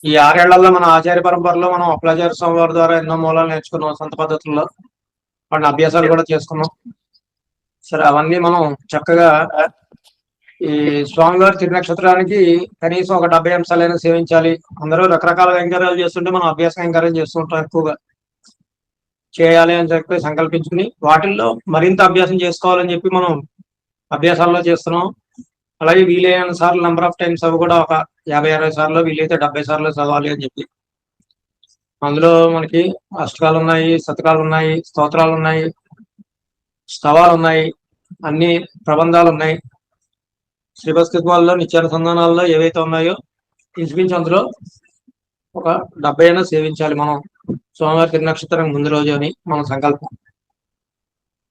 ఈ 6 ఏళ్లలో మన ఆచార్య పరంపరలో మనం అప్పలాచార్య స్వామి వారి ద్వారా ఎన్నో మూలాలు నేర్చుకున్నాం సొంత పద్ధతుల్లో. వాటిని అభ్యాసాలు కూడా చేసుకున్నాం. సరే, అవన్నీ మనం చక్కగా ఈ స్వామివారి తిరునక్షత్రానికి కనీసం ఒక 70 అంశాలైనా సేవించాలి. అందరూ రకరకాల కైంకర్యాలు చేస్తుంటే మనం అభ్యాస కైంకర్యం చేస్తూ ఉంటాం ఎక్కువగా. చేయాలి అని చెప్పి సంకల్పించుకుని వాటిల్లో మరింత అభ్యాసం చేసుకోవాలని చెప్పి మనం అభ్యాసాల్లో చేస్తున్నాం. అలాగే వీలైన సార్లు నెంబర్ ఆఫ్ టైమ్స్ అవి కూడా ఒక 50-60 సార్లు, వీలైతే 70 సార్లు చదవాలి అని చెప్పి. అందులో మనకి అష్టకాలు ఉన్నాయి, శతకాలు ఉన్నాయి, స్తోత్రాలు ఉన్నాయి, స్తవాలు ఉన్నాయి, అన్ని ప్రబంధాలు ఉన్నాయి. శ్రీభస్తిత్వాల్లో నిత్యానుసంధానాల్లో ఏవైతే ఉన్నాయో ఇంచుమించు అందులో ఒక 70 అయినా సేవించాలి మనం స్వామివారి తిరునక్షత్రం ముందు రోజు అని మన సంకల్పం.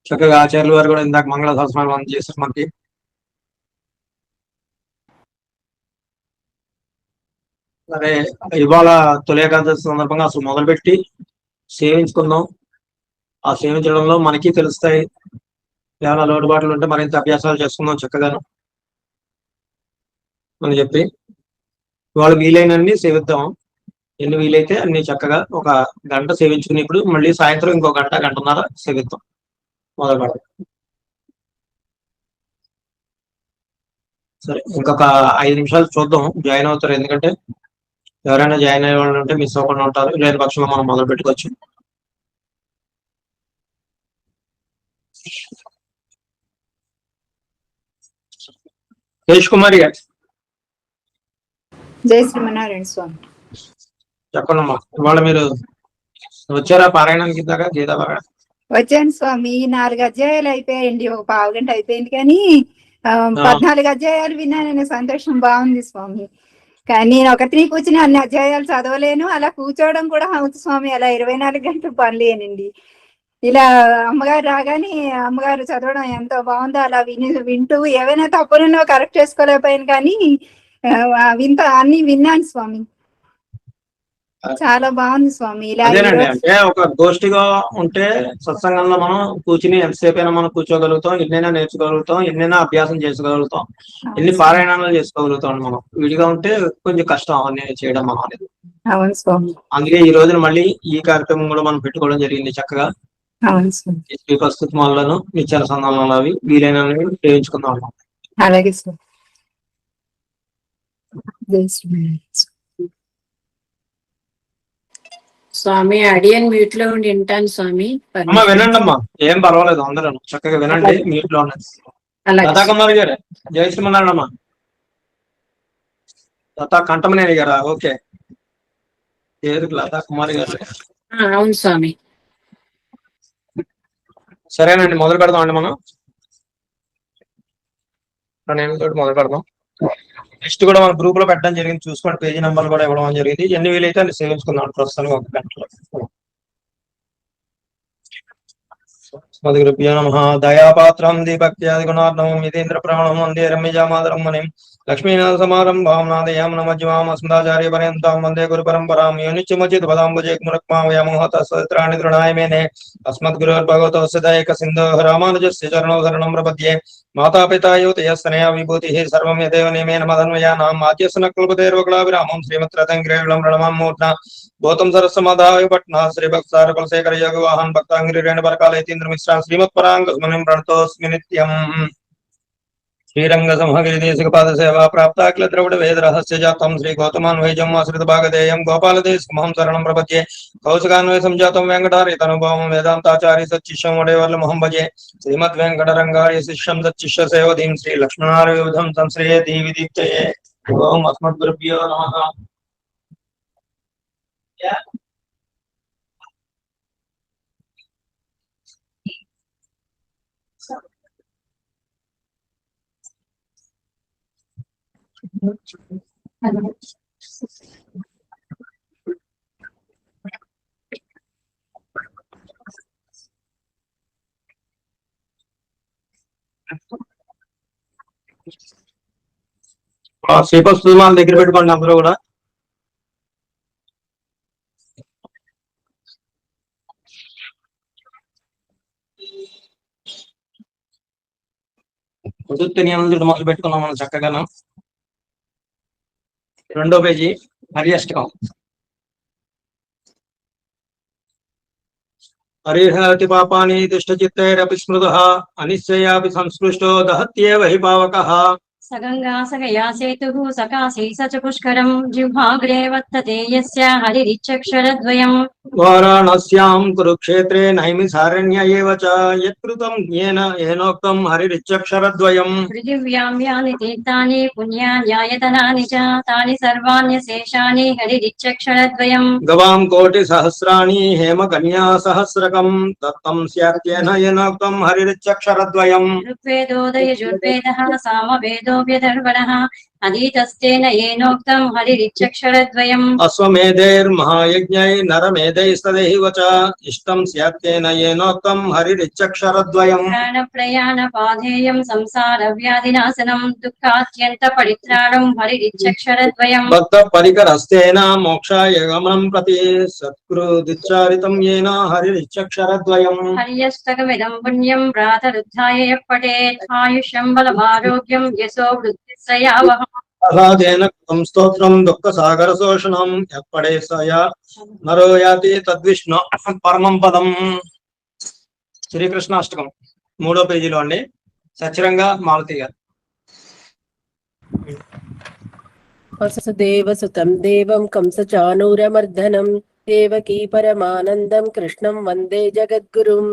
చక్కగా ఆచార్యుల వారు కూడా ఇందాక మంగళ సహస్రనామం మనం చేశారు మనకి. సరే, ఇవాళ తొలి ఏకాదశి సందర్భంగా అసలు మొదలుపెట్టి సేవించుకుందాం. ఆ సేవించడంలో మనకి తెలుస్తాయి ఏమైనా లోటుబాట్లు ఉంటే మరింత అభ్యాసాలు చేసుకుందాం చక్కగాను అని చెప్పి ఇవాళ వీలైనన్ని సేవిద్దాం. ఎన్ని వీలైతే అన్ని చక్కగా ఒక గంట సేవించుకుని ఇప్పుడు మళ్ళీ సాయంత్రం ఇంకో గంట, గంటన్నర సేవిద్దాం మొదలు పెడదాం. సరే, ఇంకొక 5 నిమిషాలు చూద్దాం జాయిన్ అవుతారు. ఎందుకంటే ఎవరైనా జాయిన్ అయ్యే వాళ్ళు ఉంటే మిస్ అవ్వకుండా ఉంటారు. లేని పక్షంలో మనం మొదలు పెట్టుకోవచ్చు. తేజ్ కుమారి గారు, జై శ్రీమన్నారాయణ స్వామి. చెప్పండమ్మా. ఇవాళ మీరు వచ్చారా పారాయణానికి దాకా గీతా పారాయణ? వచ్చాను స్వామి. 4 అధ్యాయాలు అయిపోయాయండి. ఒక పావు గంట అయిపోయింది కానీ 14 అధ్యాయాలు విన్నాననే సంతోషం బాగుంది స్వామి. కానీ నేను ఒకటి కూర్చుని అన్ని అధ్యాయాలు చదవలేను. అలా కూర్చోవడం కూడా హౌస్ స్వామి. అలా 24 గంటలు పనిలేనండి. ఇలా అమ్మగారు రాగానే అమ్మగారు చదవడం ఎంతో బాగుందో అలా వింటూ ఏవైనా తప్పులున్నో కరెక్ట్ చేసుకోలేకపోయాను కానీ అన్ని విన్నాను స్వామి. చాలా బాగుంది స్వామి. ఇలా అదేనండి, అంటే ఒక గోష్ఠిగా ఉంటే సత్సంగంలో మనం కూర్చుని ఎంతసేపు అయినా మనం కూర్చోగలుగుతాం, ఎన్నైనా నేర్చుకోగలుగుతాం, ఎన్నైనా అభ్యాసం చేసుకోగలుగుతాం, ఎన్ని పారాయణాలు చేసుకోగలుగుతాం. మనం విడిగా ఉంటే కొంచెం కష్టం అవన్నీ చేయడం మనం అనేది. అవును స్వామి. అందుకే ఈ రోజున మళ్ళీ ఈ కార్యక్రమం కూడా మనం పెట్టుకోవడం జరిగింది చక్కగా. అవును స్వామి. శ్రీ ప్రస్తుతమాలను నిత్యాల సంధానాలు అవి వీలైనవి చేయించుకుందాం. అలాగే స్వామి. జై శ్రీమన్నారాయణ స్వామి. అడియన్ మ్యూట్ లో ఉండి వింటాను స్వామి. అమ్మా వినండి అమ్మా, ఏం పర్వాలేదు, అందరూ చక్కగా వినండి మ్యూట్ లో ఉన్నది. లతాకుమారి గారు, జై శ్రీమన్నారాయణ అమ్మా. లతా కంఠమనేని గారా? ఓకే, ఏది లతా కుమారి గారు? అవును స్వామి. సరేనండి, మొదలు పెడదాం అండి. మనం ప్రణయంతో మొదలు పెడదాం. నెక్స్ట్ కూడా మన గ్రూప్ లో పెట్టడం జరిగింది, చూసుకోండి. పేజీ నెంబర్లు కూడా ఇవ్వడం జరిగింది. ఎన్ని వీలైతే అన్ని సేవించుకుందాం ప్రస్తుతానికి ఒక గంటలో. స్మృతిగురుభ్యో నమః. దయాపాత్రం దీపక్త్యాది గుణార్ణవం యతీంద్ర ప్రవణం వందే రమ్యజామాతరం మునిం లక్ష్మీనాథ సమారంభాం నాదయామన మధ్యమాం అస్మదాచార్య పర్యంతాం వందే గురు పరంపరాం యో నిత్యమచిత్ పదాంబుజే మురక్మావయామోహ తస్సత్రాణి తృణాయ మేనే అస్మద్గురోర్భగవతోస్య దయైక సింధోః రామానుజస్య చరణౌ శరణం ప్రపద్యే. మాతాపితా యువతయస్తనయా విభూతిః సర్వం యదేవ నియమేన మదన్వయానాం ఆద్యస్సు నక్లపతేర్వకులాభిరామం శ్రీమత్రతంగ్రేళం ప్రణమాం మూర్ధ్నా గౌతమ సరస్వమాధావి పట్నా శ్రీభక్తార కులశేఖర యోగ వాహన్ భక్తాంగిరి రేణు బరకాల యతీంద్ర మిశ్రా శ్రీమత్ పరాంగ మునిం ప్రణతోస్మి నిత్యం. శ్రీరంగ సంహగిరి దేశిక పాద సేవా ప్రాప్తాఖిల ద్రవిడ వేద రహస్య జాతం శ్రీ గౌతమాన్వైజం ఆశ్రిత భాగధేయం గోపాలదేశమహం శరణం ప్రపద్యే. కౌశికాన్వయ సంజాతం వెంకటారి తనుభావం వేదాంతాచార్య సచ్చిష్యం వడేవర్ల మొహం భజే. శ్రీమద్ వెంకటరంగార్య శిష్యం సచ్చిష్య సేవదీం శ్రీ లక్ష్మణార్య విధం సంశ్రయే దీవి దీప్తయే. ఓం అస్మద్గురుభ్యో నమః. శ్రీపస్తుమాల దగ్గర పెట్టుకోండి అందరూ కూడా. కుదుర్తి నియమం మొదలు పెట్టుకున్నాం మనం చక్కగాను. రెండో పేజీ హరియష్టకం. హరిహతి పాపాని దుష్టచిత్తైరపి స్మృతః అనిశ్చయాపి సంస్పృష్టో దహత్యేవ హి పావకః. సగంగా సగయా సేతుః సకాశీ స చ పుష్కరం జిహ్వాగ్రే వర్తతే యస్య హరిరిచ్చక్షరద్వయం. వారాణస్యాం కురుక్షేత్రే నైమిసారణ్య ఏవ చ యత్కృతం ఏనోక్తం హరిరిచ్చక్షరద్వయం. పృథివ్యాం యాని తీర్థాని పుణ్యాన్యాయతనాని చ తాని సర్వాణ్యశేషాని హరిరిచ్చక్షరద్వయం. గవాం కోటి సహస్రాణి హేమ కన్యా సహస్రకం దత్తం స్యాత్యేన ఏనోక్తం హరిరిచ్చక్షరద్వయం. ఋగ్వేదోదయజుర్వేదః సామవేదోऽవ్యధర్వణः అధీతస్తేన ఏనోక్తం హరిరిచ్చక్షరద్వయం. అశ్వమేధైర్మహాయజ్ఞై నరమేధైస్తదైవ చ ఇష్టం స్యాత్తేన ఏనోక్తం హరిరిచ్చక్షరద్వయం. ప్రాణప్రయాణపాధేయం సంసార వ్యాధినాశనం దుఃఖాత్యంత పరిత్రాణం హరిరిచ్చక్షరద్వయం. భక్త పరికరస్తేన మోక్షాయ గమనం ప్రతి సత్కృదిచ్చారితం ఏన హరిరిచ్చక్షరద్వయం. హర్యష్టకమిదం పుణ్యం ప్రాతరుద్ధాయ యః పఠేత్ ఆయుష్యం బలమారోగ్యం యశో వృద్ధిశ్రయావహం. ప్రహ్లాదేన కృతం స్తోత్రం దుఃఖ సాగర శోషణం ఎప్పడే సయ నరో యాతి తద్విష్ణు పరమం పదం. శ్రీకృష్ణాష్టకం మూడో పేజీలో అండి. సచిరంగా మాలతి గారు. వసుదేవసుతం దేవం కంసచానూరమర్దనం దేవకీ పరమానందం కృష్ణం వందే జగద్గురుం.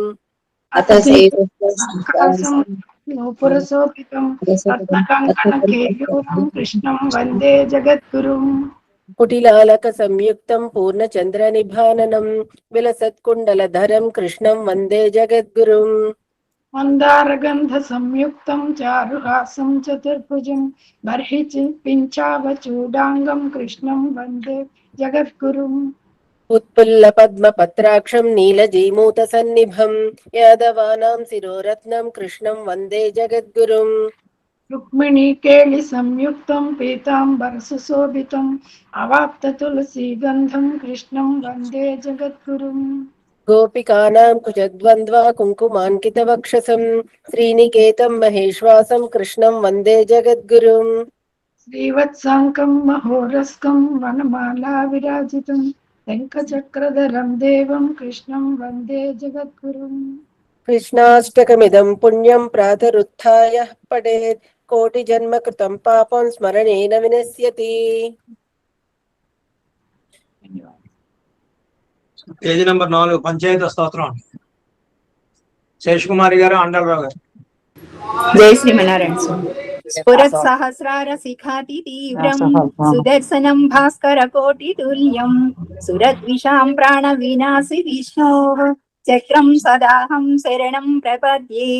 కృష్ణం వందే జగద్గురుం. కుటిలాలక సంయుక్తం పూర్ణచంద్ర నిభాననం విలసత్కుండలధరం కృష్ణం వందే జగద్గురుం. మందారగంధ సంయుక్తం చారుహాసం చతుర్భుజం బర్హి పించావచూడాంగం కృష్ణం వందే జగద్గురుం. ఉత్పుల్ల పద్మ పత్రాక్షం నీలజీమూత సన్నిభం యాదవానాం శిరోరత్నం కృష్ణం వందే జగద్గురుం. రుక్మిణీ కేళి సంయుక్తం పీతాంబర సుశోభితం అవాప్త తులసీ గంధం కృష్ణం వందే జగద్గురుం. గోపికానాం కుజద్వంద్వా కుంకుమాంకిత వక్షసం శ్రీనికేతం మహేశ్వాసం కృష్ణం వందే జగద్గురుం. శ్రీవత్సాంకం మహోరస్కం వనమాలా విరాజితం శంఖచక్రధరం దేవం కృష్ణం వందే జగద్గురుం. కృష్ణాష్టకమిదం పుణ్యం ప్రాతరుత్థాయ పఠేత్ కోటి జన్మ కృతం పాపం స్మరణేన వినశ్యతి. పేజీ నంబర్ 4 పంచాయత స్తోత్రం. శేషకుమారి గారు, అండలరావు గారు. జై శ్రీమన్నారాయణ స్వామి. స్ఫురత్ సహస్రార శిఖాతి తీవ్రం సుదర్శనం భాస్కర కోటి తుల్యం సురద్విషాం ప్రాణ వినాశి విష్ణోః చక్రం సదాహం శరణం ప్రపద్యే.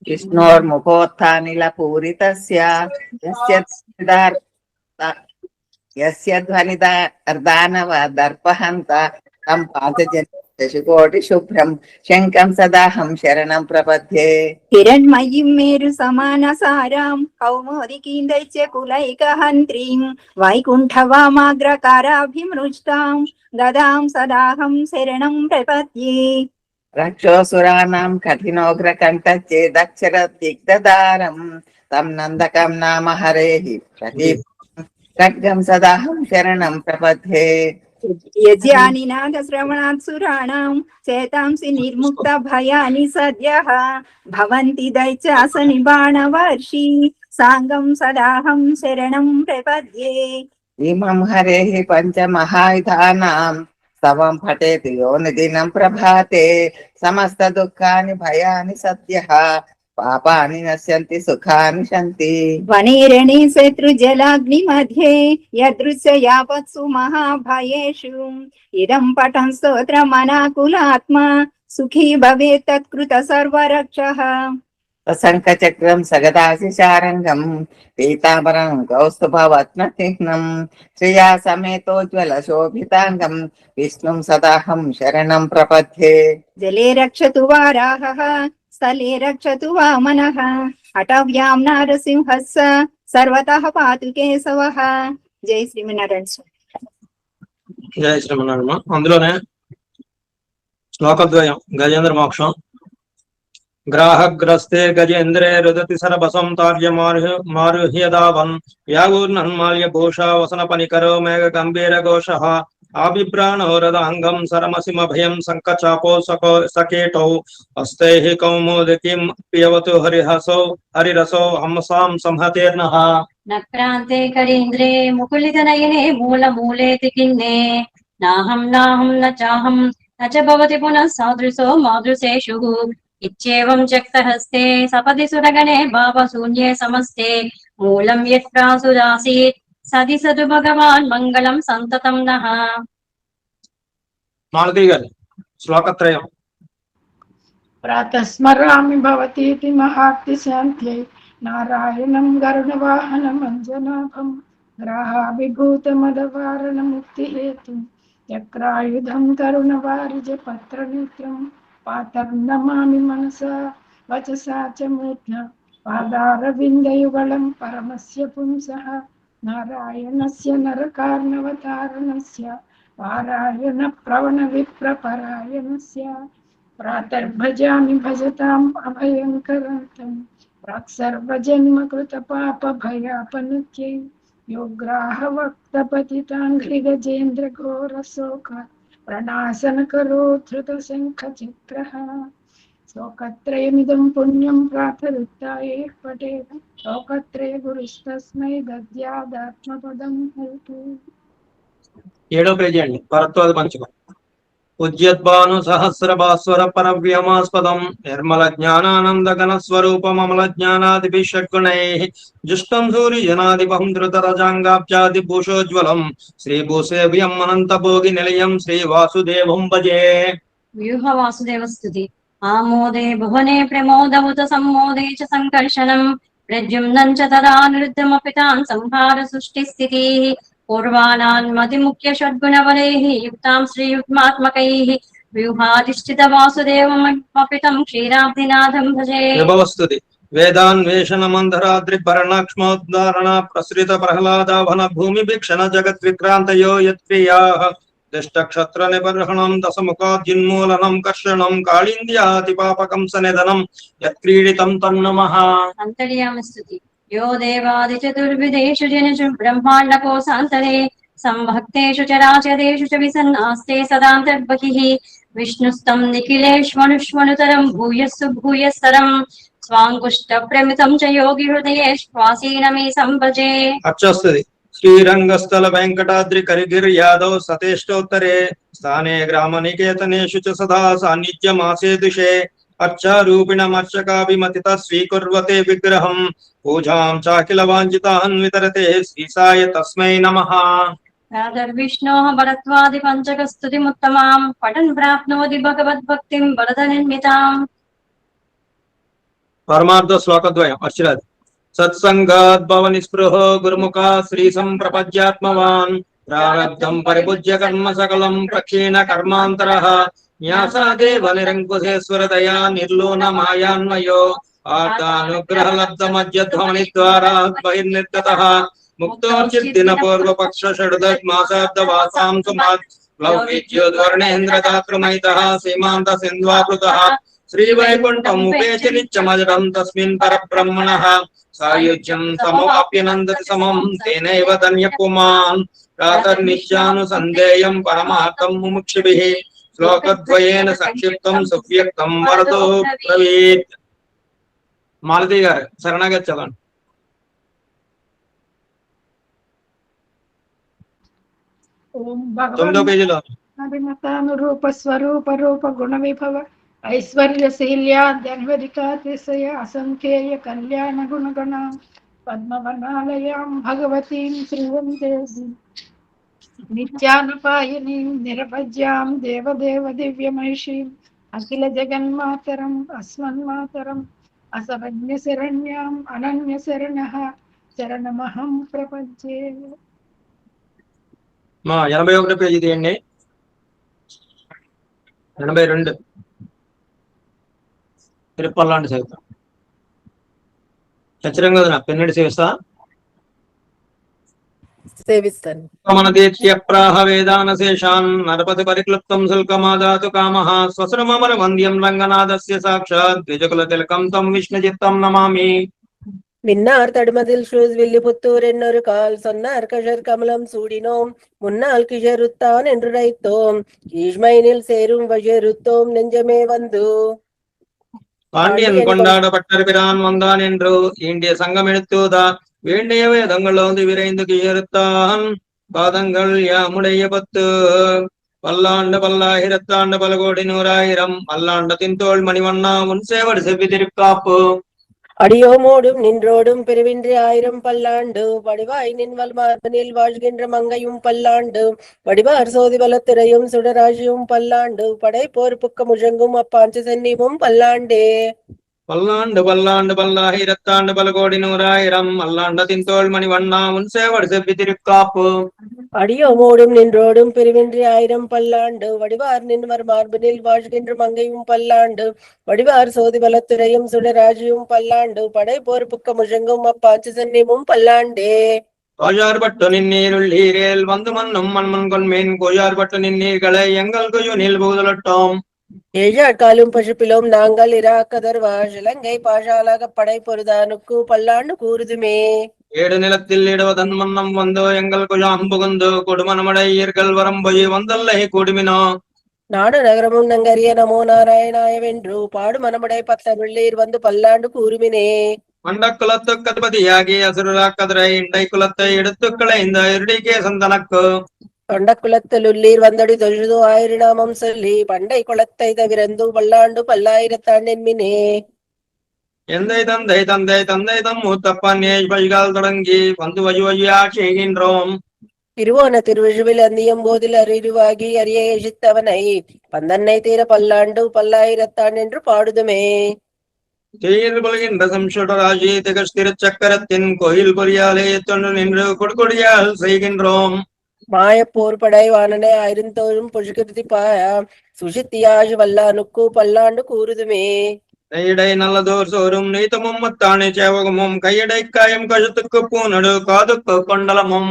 విష్ణోర్ముఖోత్థానిల పూరితస్య యస్య ధ్వనిదానవ దర్పహంత తం పాంచజన్య శశికోటి శుభ్రం శంఖం సదాహం శరణం ప్రపద్యే. హిరణ్మయీం మేరు సమాన సారాం కౌమోదికీం దైత్య కులైకహంత్రీం వైకుంఠవామాగ్రకారాభిమృష్టాం గదాం సదాహం శరణం ప్రపద్యే. రక్షోసురాణం కఠినోగ్రకంఠచ్చేదక్షర దిగ్దదారం తం నందకం నామ హరేః ప్రదీప్ ఖడ్గం సదాహం శరణం ప్రపద్యే. యజ్ఞానినాద శ్రవణాత్ సురాణాం చేతాంసి నిర్ముక్త భయాని సద్యః భవంతి దైత్యాస నిబాణవర్షి సాంగం సదాహం శరణం ప్రపద్యే. ఇమం హరేః పంచమహాయుధానాం స్తవం పఠేత్ యోనిదినం ప్రభాతే సమస్త దుఃఖాని భయాని సద్యః పాపాని నశ్యంతి సుఖాని శంతి. వనేరణే శత్రుజలాగ్ని మధ్యే యదృశ్య యావత్సు మహాభయేషు ఇదం పఠన్ స్తోత్రమనాకులాత్మా సుఖీ భవేత్ తత్కృత సర్వరక్షః. శంఖచక్రం సగదాశిశారంగం పీతాంబరం కౌస్తుభవత్నచిహ్నం శ్రియా సమేతోజ్వల శోభితాంగం విష్ణుం సదాహం శరణం ప్రపద్యే. జలే రక్షతు వారాహః స్థలే రక్షతు వామనః అటవ్యాం నారసింహస్స సర్వతః పాతు కేశవః. జై శ్రీమన్నారాయణ స్వామి. జయ శ్రీమన్నారాయణ. అందులోనే శ్లోకద్వయం గజేంద్ర మోక్షం. ग्राहग्रस्ते गजेन्द्रे रुदति सरबसं तार्यमारुह्यदावन् यागूर्नन्माल्यभूषा वसनपनिकरो मेघगम्भीरघोषः आबिभ्राणो रदाङ्गं सरमसिमभयं शङ्खचापौ सकेटौ हस्तैः कौमुदकीं पियवतु हरिरसो हंसां संहतेर्नः नक्रान्ते करीन्द्रे मुकुलितनयने मूलमूलेति किन्ने नाहं न चाहं न च भवति पुनः सादृशो मादृशेषु इत्येवं त्यक्तहस्ते सपदि सुरगणे भावशून्ये समस्ते मूलं यत् प्रासुरासीत् सदि सदु भगवान् मङ्गलं सन्ततं नः। मालती गाరు శ్లోకత్రయం प्रातः स्मरामि भवतीति महार्तिशान्त्यै नारायणं गरुडवाहनमञ्जनाभं ग्राहाभिभूतमदवारणमुक्तिहेतुं चक्रायुधं तरुणवारिजपत्रनेत्रं पातं नमामि मनसा वचसा च मूर्ध्ना पादारविन्दयुगलं परमस्य पुंसः नारायणस्य नरकार्णवतारणस्य पारायणप्रवणविप्रपरायणस्य प्रातर्भजामि भजताम् अभयङ्करन्तं प्राक्सर्वजन्मकृतपापभयापनुत्यै योग्राहवक्तपतिताङ्घ्रिगजेन्द्रघोरशोक प्रणाशनकरो धृतशङ्खचित्रः श्लोकत्रयमिदं पुण्यं प्रातरुत्थाये पठेत् श्लोकत्रय गुरुस्तस्मै दद्यादात्मपदं हरितु। 7వ పేజీ అండి భరద్వాజ పంచకం ఉజ్యద్భాను సహస్రభాస్వర పరవ్యమాస్పదం నిర్మల జ్ఞానానంద గణ స్వరూపమమల జ్ఞానాదిభిషడ్గుణైః జుష్టం సూర్యజనాదిపం ధృతరజాంగాబ్జాది భూషోజ్వలం శ్రీభూసేవ్యం అనంత భోగి నిలయం శ్రీ వాసుదేవం భజే। వ్యూహ వాసుదేవ స్తుతి ఆమోదే భువనే ప్రమోదముత సమ్మోదే చ సంకర్షణం ప్రద్యుమ్నం చ తదా నిరుద్ధమపి తాన్ సంహార సృష్టి స్థితి పూర్వానాన్మతి ముఖ్య షడ్గుణవలైః యుక్తాం శ్రీయుగ్మాత్మకైః వ్యూహాధిష్ఠిత వాసుదేవమపితం క్షీరాబ్ధినాథం భజే। విభవస్తుతి వేదాన్వేషణ మందరాద్రిభరణక్ష్మోద్ధారణ ప్రసృత ప్రహ్లాదావన భూమి భిక్షణ జగత్ విక్రాంతయో యత్ప్రియాః దిష్టక్షత్ర నిబర్హణం దశముఖాద్యున్మూలనం కర్షణం కాళింద్యాతి పాపకం సనిధనం యత్క్రీడితం తన్నమః। అంతర్యామి స్తుతి यो देवादिचतुर्विदेषु जनेषु ब्रह्माण्डकोशान्तरे संभक्तेषु चराचरेषु च विसन्नास्ते सदान्तर्बहिः विष्णुस्तं निखिलेष्वनुष्वनुतरं भूयस्सु भूयस्तरं स्वाङ्गुष्ठप्रमितं च योगि हृदये श्वासीनमे संभजे। అర్చస్తుతి శ్రీరంగస్థల వెంకటాద్రి కరిగిర్ యాదవ్ సతేష్టోత్తరే స్థానే గ్రామ నికేతనేషు చ సదా సాన్నిధ్యమాసేదుషే అర్చారూపిణమర్చకాభిమతిత స్వీకుర్వతే విగ్రహం పూజాం చాకిల వాంఛితాన్ వితరతే శ్రీసాయ తస్మై నమః। రాధర్విష్ణోః భరత్వాది పంచకస్తుతిముత్తమాం పఠన్ ప్రాప్నోతి భగవద్భక్తిం వరదనిర్మితాం। పరమార్థ శ్లోకద్వయం అర్చిరాది సత్సంగాద్ భవ నిస్పృహో గురుముఖా శ్రీ సంప్రపద్యాత్మవాన్ ప్రారబ్ధం పరిభుజ్య కర్మ సకలం ప్రక్షీణ కర్మాంతరః న్యాసాదేవ నిరంకుశేశ్వర దయా నిర్లోన మాయాన్మయో ఆర్తానుగ్రహలబ్ధమద్య ధ్వని ద్వారా బహిర్నిర్గతః ముక్తోర్చిద్దిన పూర్వపక్ష షడుదమాసాబ్దవాసాం సుమాత్ లౌకిజ్యోద్వర్ణేంద్రదాతృమైతః సీమాంత సింధ్వాపృతః శ్రీవైకుంఠం ఉపేతి నిత్యమజరం తస్మిన్ పరబ్రహ్మణః సాయుజ్యం సమవాప్యనందతి సమం తేనైవ ధన్యపుమాన్ ప్రాతర్నిశ్చానుసంధేయం పరమార్థం ముముక్షుభిః శ్లోకద్వయేన సంక్షిప్తం సువ్యక్తం వరదో బ్రవీత్। మాలతి గారు శరణాగతి చదవండి। ఓం 9వ పేజీలో అభిమతానురూప స్వరూప రూప గుణ విభవ ఐశ్వర్యశీల్యాద్యన్వరికాతిశయ అసంఖ్యేయ కళ్యాణ గుణగణ పద్మవనాలయాం భగవతీం శ్రీవందే నిత్యానుపాయనీం నిరపజ్యాం దేవదేవ దివ్యమైషీం అఖిల జగన్మాతరం అస్మన్మాతరం అసవజ్ఞ శరణ్యాం అనన్య శరణః శరణమహం ప్రపంచే। మా 81వ పేజీ తీయండి। 82 తిరుపల్లాంటి సైతం చచ్చరంగదన పెన్నడి శివస సేవిస్తాను. మనదేత్యప్రాహ వేదానశేషాన్ నరపతి పరిక్లుప్తం శుల్కమాదాతు కామః స్వశ్రమమర వంద్యం రంగనాథస్య సాక్షాత్ ద్విజకుల తిలకం తం విష్ణుచిత్తం నమామి. மின்னார் தடுமதில் ஷூஸ் வில்லிபுத்தூர் என்னொரு கால் சொன்னார் கஷர் கமலம் சூடினோம் முன்னால் கிஷருத்தான் என்று ரைத்தோம் கீழ்மைனில் சேரும் வஜருத்தோம் நெஞ்சமே வந்து. பாண்டியன் கொண்டாடப்பட்டர் பிரான் வந்தான் என்று ஈண்டிய சங்கம் எடுத்துதான் வேண்டிய வேதங்களோந்து விரைந்து கியறுத்தான் பாதங்கள் யாமுடைய 10 பல்லாண்டு பல்லாயிரத்தாண்டு பல கோடி 100,000 பல்லாண்டத்தின் தோல் மணிவண்ணா உன் சேவடு செவ்வி திருக்காப்பு. அடியோமோடும் நின்றோடும் பிரிவின்றி 1000 பல்லாண்டு வடிவாய் நின்வல் மார்பனில் வாழ்கின்ற மங்கையும் பல்லாண்டு வடிவார் சோதி பலத்திரையும் சுடராஜியும் பல்லாண்டு படை போர் புக்க முழங்கும் அப்பாஞ்ச சென்னியும் பல்லாண்டே. பல்லாண்டு பல்லாண்டு பல்லாயிரத்தாண்டு பல கோடி 100,000 பல்லாண்டத்தின் தோல் மணிவண்ணா உன் சேவடு செவ்வி திருக்காப்பு. அடியோமோடும் நின்றோடும் பிரிவின்றி 1000 பல்லாண்டு வடிவார் நின்வர் மார்பனில் வாழ்கின்ற மங்கையும் பல்லாண்டு வடிவார் சோதி பலத்துறையும் சுடராஜியும் பல்லாண்டு படை போர் புக்க முழங்கும் அப்பாச்சு சென்னியும் பல்லாண்டே. கோஜார்பட்டு நின்னீருள்ளீரேல் வந்து மண்ணும் மண்மண் கொன்மேன் கோஜார்பட்டு நின்னீர்களை எங்கள் குயுனில் புகுதலட்டோம். ஏழாட்காலும் பசுப்பிலும் நாங்கள் இராக்கதர்வா இலங்கை பாஷாலக படை பொருதானுக்கு பல்லாண்டு கூறுதுமே. ஏடு நிலத்தில் இடுவதன் மன்னம் வந்தோ எங்கள் குழாம் புகுந்து கொடுமனமடை ஈர்கள் வரம்பொய் வந்தல்லை கூடுமினோ. நாடு நகரமும் நங்கரிய நமோ நாராயணாய வென்று பாடு மனமுடை 10 வெள்ளீர் வந்து பல்லாண்டு கூறுமினே. மண்ட குலத்து கதிபதியாகி அசுரரா கதிரை இண்டை குலத்தை எடுத்து களைந்த இருடிகே சந்தனக்கு தொண்ட குலத்தில் உள்ளீர் வந்தடி தொழுது 1000 நாமம் சொல்லி பண்டை குலத்தை தவிரந்து பல்லாண்டு பல்லாயிரத்தாண்டென்மினே. எந்தை தந்தை தந்தை தந்தை தம் மூத்தப்பன் பைகால் தொடங்கி வந்து வழியா செய்கின்றோம். திருவோண திருவிழுவில் அந்தியம் போதில் அறிவாகி அரிய எசித்தவனை பந்தன்னை தீர பல்லாண்டு பல்லாயிரத்தான் என்று பாடுதுமே. தீர் பொழுகின்ற சம்சுடராஜி திகழ் சக்கரத்தின் கோயில் பொறியாலே தொண்டு நின்று கொடுக்கொடியால் செய்கின்றோம். மாயப்போர் படை வானனை 1000 தோறும் புஷ்கிருதி பாய சுஷித்தியாஜ் வல்லானுக்கு பல்லாண்டு கூறுதுமே. நெய்யடை நல்லதோர் சோறும் நீத்தமும் மத்தானே சேவகமும் கையடை காயம் கழுத்துக்கு பூநடு காதுக்கு கொண்டலமும்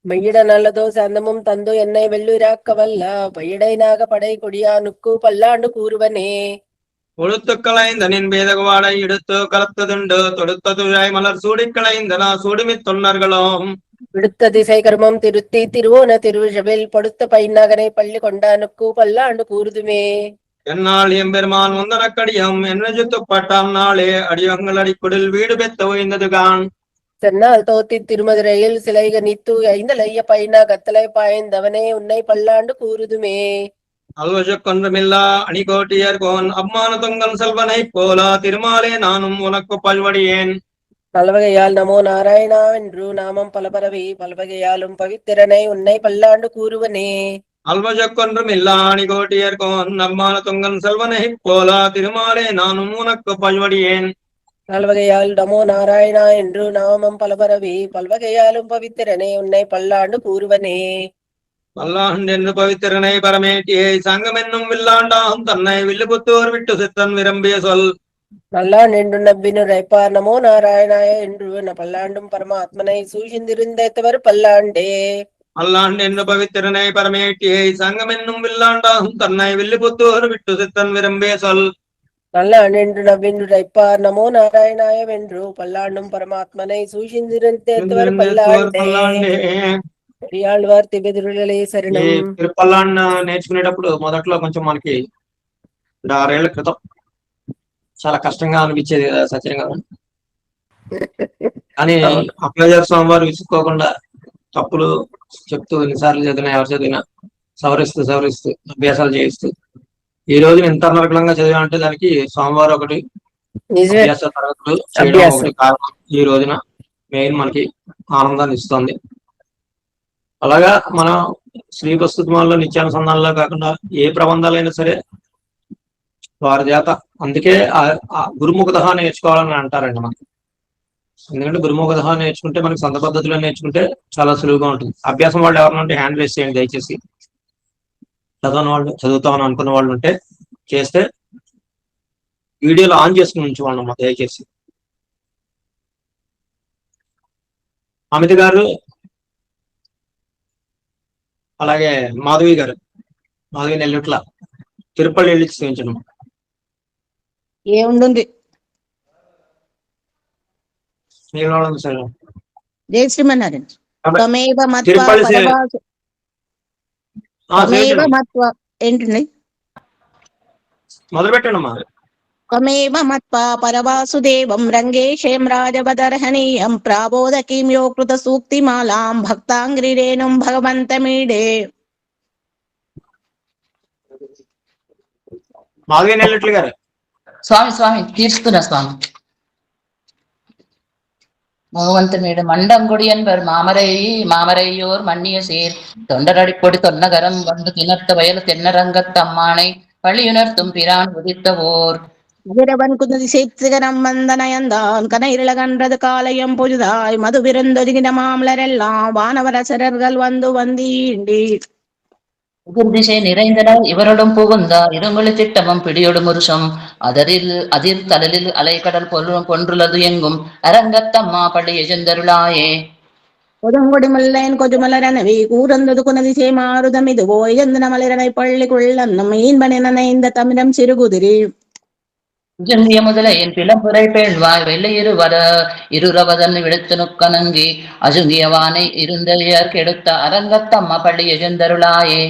மெய்யிட நல்லதோ சந்தமும் தந்து என்னை வெள்ளுராக்க வல்ல பையடை நாக படை கொடியானுக்கு பல்லாண்டு கூறுவனே. உடுத்து களைந்த நின் வேதகவாடை எடுத்து கலத்ததுண்டு தொடுத்த துழாய் மலர் சூடி களைந்தனா சூடுமி தொன்னர்களும் விடுத்த திசை கர்மம் திருத்தி திருவோண திருவிழவில் படுத்த பைநகனை பள்ளி கொண்டானுக்கு பல்லாண்டு கூறுதுமே. என்னால் எம்பெருமான் வந்தனக்கடியம் என்னஜுத்துப்பட்டாம் நாளே அடியங்கள் அடிக்குடில் வீடு பெத்த ஓய்ந்ததுகான். சென்னால் தோத்தி திருமதுரையில் சிலை கணித்து 5 பைனா கத்தலை பாய்ந்தவனே உன்னை பல்லாண்டு கூறுதுமே. அல்வச கொன்றமில்லா அணிகோட்டியர் கோன் அம்மான தொங்கன் செல்வனை போலா திருமாலே நானும் உனக்கு பல்வடியேன். பல்வகையால் நமோ நாராயணா என்று நாமம் பலபரவி பல்வகையாலும் பவித்திரனை உன்னை பல்லாண்டு கூறுவனே. அல்வச கொன்றமில்லா அணிகோட்டியர் கோன் அம்மான தொங்கன் செல்வனை போலா திருமாலே நானும் உனக்கு பல்வடியேன். பல்வகையால் நமோ நாராயணா என்று நாமம் பலபரவி பல்வகையாலும் பவித்திரனை உன்னை பல்லாண்டு கூறுவனே. பல்லாண்டென்று பவித்திரனை பரமேட்டியை சங்கம் என்னும் வில்லாண்டாம் தன்னை வில்லுபுத்தூர் விட்டு சித்தன் விரும்பிய சொல். நல்லான் என்று நம்பினுரைப்பார் நமோ நாராயணாய என்று பல்லாண்டும் பரமாத்மனை சூழ்ந்திருந்தவர் பல்லாண்டே. பல்லாண்டென்று பவித்திரனை பரமேட்டியை சங்கம் என்னும் வில்லாண்டாம் தன்னை வில்லுபுத்தூர் விட்டு சித்தன் விரும்பிய சொல். நல்லான் என்று நம்பினுரைப்பார் நமோ நாராயணாய வென்று பல்லாண்டும் பரமாத்மனை சூழ்ந்திருந்தவர் பல்லாண்டே. పెరియాళ్వార్ తిబెదురులే శరణం. తిరుపల్లాన్ని నేర్చుకునేటప్పుడు మొదట్లో కొంచెం మనకి 6 ఏళ్ల క్రితం చాలా కష్టంగా అనిపించేది కదా సత్యం గారు. కానీ అప్పలజారు స్వామి వారు విసుక్కోకుండా తప్పులు చెప్తూ ఎన్నిసార్లు చదివినా ఎవరు చదివినా సవరిస్తూ అభ్యాసాలు చేయిస్తూ ఈ రోజు ఇంత నరకలంగా చదివామంటే దానికి స్వామివారు ఒకటి అభ్యాస తరగతులు చేయడం ఒకటి కారణం. ఈ రోజున మెయిన్ మనకి ఆనందాన్ని ఇస్తుంది. అలాగా మన శ్రీ ప్రస్తుతమాల్లో నిత్యానుసంధానంలో కాకుండా ఏ ప్రబంధాలైనా సరే వారి చేత అందుకే గురుముఖత నేర్చుకోవాలని అంటారండి మనకి. ఎందుకంటే గురుముఖత నేర్చుకుంటే మనకి సొంత పద్ధతిలో నేర్చుకుంటే చాలా సులువుగా ఉంటుంది. అభ్యాసం వాళ్ళు ఎవరినంటే హ్యాండ్ రేస్ చేయండి దయచేసి. చదవని వాళ్ళు చదువుతామని అనుకున్న వాళ్ళు ఉంటే చేస్తే వీడియోలో ఆన్ చేసుకుని ఉంచుకోండి దయచేసి. అమిత గారు అలాగే మాధవి గారు, మాధవి నెల్లుట్ల, తిరుపతి వెళ్ళి చూపించడం. ఏముంది సార్ జై శ్రీమన్నారాయణ. త్వమేవ మత్వా తిరుపతి పరమాసు త్వమేవ మత్వా ఏంటండి? మొదలు పెట్టండమ్మా. త్వమేవ మత్వా పరవాసుదేవం రంగేశం రాజవదర్హనీయం ప్రాబోధకీం యో కృత సూక్తిమాలాం భక్తాంగ్రిరేణుం భగవంతమీడే. మాధవి నెల్లుట్ల గారు. స్వామి తీర్చుతున్నా స్వామి. மூவந்தமிடு மண்டங்குடி என்பர் மாமரையோர் மன்னிய சேர் தொண்டரடிப்பொடி தொன்னகரம் வந்து திணர்த்த வயல் தென்னரங்கத்தம்மானை பள்ளியுணர்த்தும் பிரான் உதித்தவோர் அதிரவன் குதி சேத்திகரம் வந்தனயந்தான் கனையிலகன்றது காலையம் பொழுதாய் மது விருந்தொதுகின மாமலரெல்லாம் வானவரசரர்கள் வந்து வந்தீண்டி திசை நிறைந்தனர் இவரோடும் புகுந்தார் இருங்கொழி திட்டமும் பிடியொடு முருஷம் அதிர் தடலில் அலைக்கடல் பொன்றுள்ளது எங்கும் அரங்கத்தம்மா பள்ளி எஜந்தருளாயே. கொதுங்கொடி முல்லையன் கொஜுமலரனவி கூறந்தது குனதிசை மாறுதம் இதுவோ எந்தன மலரனை பள்ளிக்குள்ளன்னும் மீன்பனை நனைந்த தமிழம் சிறுகுதிரி ஜங்கிய முதல என் பிளம்புரை பேழ்வாய் வெள்ளை இருரவதன் விடுத்து நுக்கணங்கி அஜுங்கியவானை இருந்தயர் கெடுத்த அரங்கத்தம்மா பள்ளி எஜந்தருளாயே.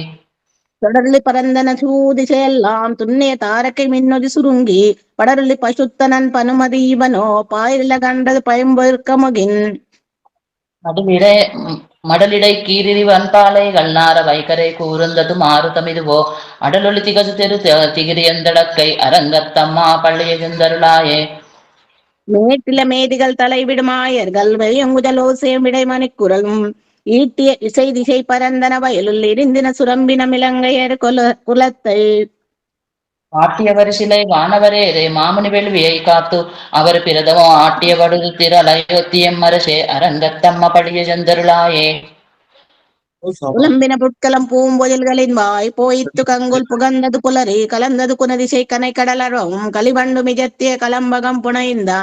தொடர்லி பரந்தன சூதிசையெல்லாம் துண்ணிய தாரக்கை மின்னொதி சுருங்கி படருளி பசுத்தனன் பனுமதீவனோ பாயில கண்டது பயம்பொருக்க முகின் மடலிடை கீரிவன் பாலைகள் நார வைகரை கூர்ந்தது மாறுதமிதுவோ அடலொளி திகது தெரு திகிரியந்தடக்கை அரங்கத்தம்மா பள்ளி எஜந்தருளாயே. மேட்டில மேதிகள் தலைவிடுமாயர்கள் வெய்யங்குதலோசேம் விடைமணிக்குரலும் ஈட்டிய இசை திசை பரந்தன வயலுள் இருந்தின சுரம்பின மிளங்கையர் குலத்தை ஆட்டியவர் சிலை வானவரேரே மாமுனி வெள்வியை காத்து அவர் பிரதமோ ஆட்டியவடு திரளயோத்தியம் மரசே அரங்கத்தம்ம பழிய சந்தருளாயே. புலம்பின புட்களம் பூம்பொதில்களின் வாய் போய்த்து கங்குல் புகந்தது புலரி கலந்தது குனதிசை கனை கடலரும் களிவண்டு மிஜத்திய கலம்பகம் புனைந்தா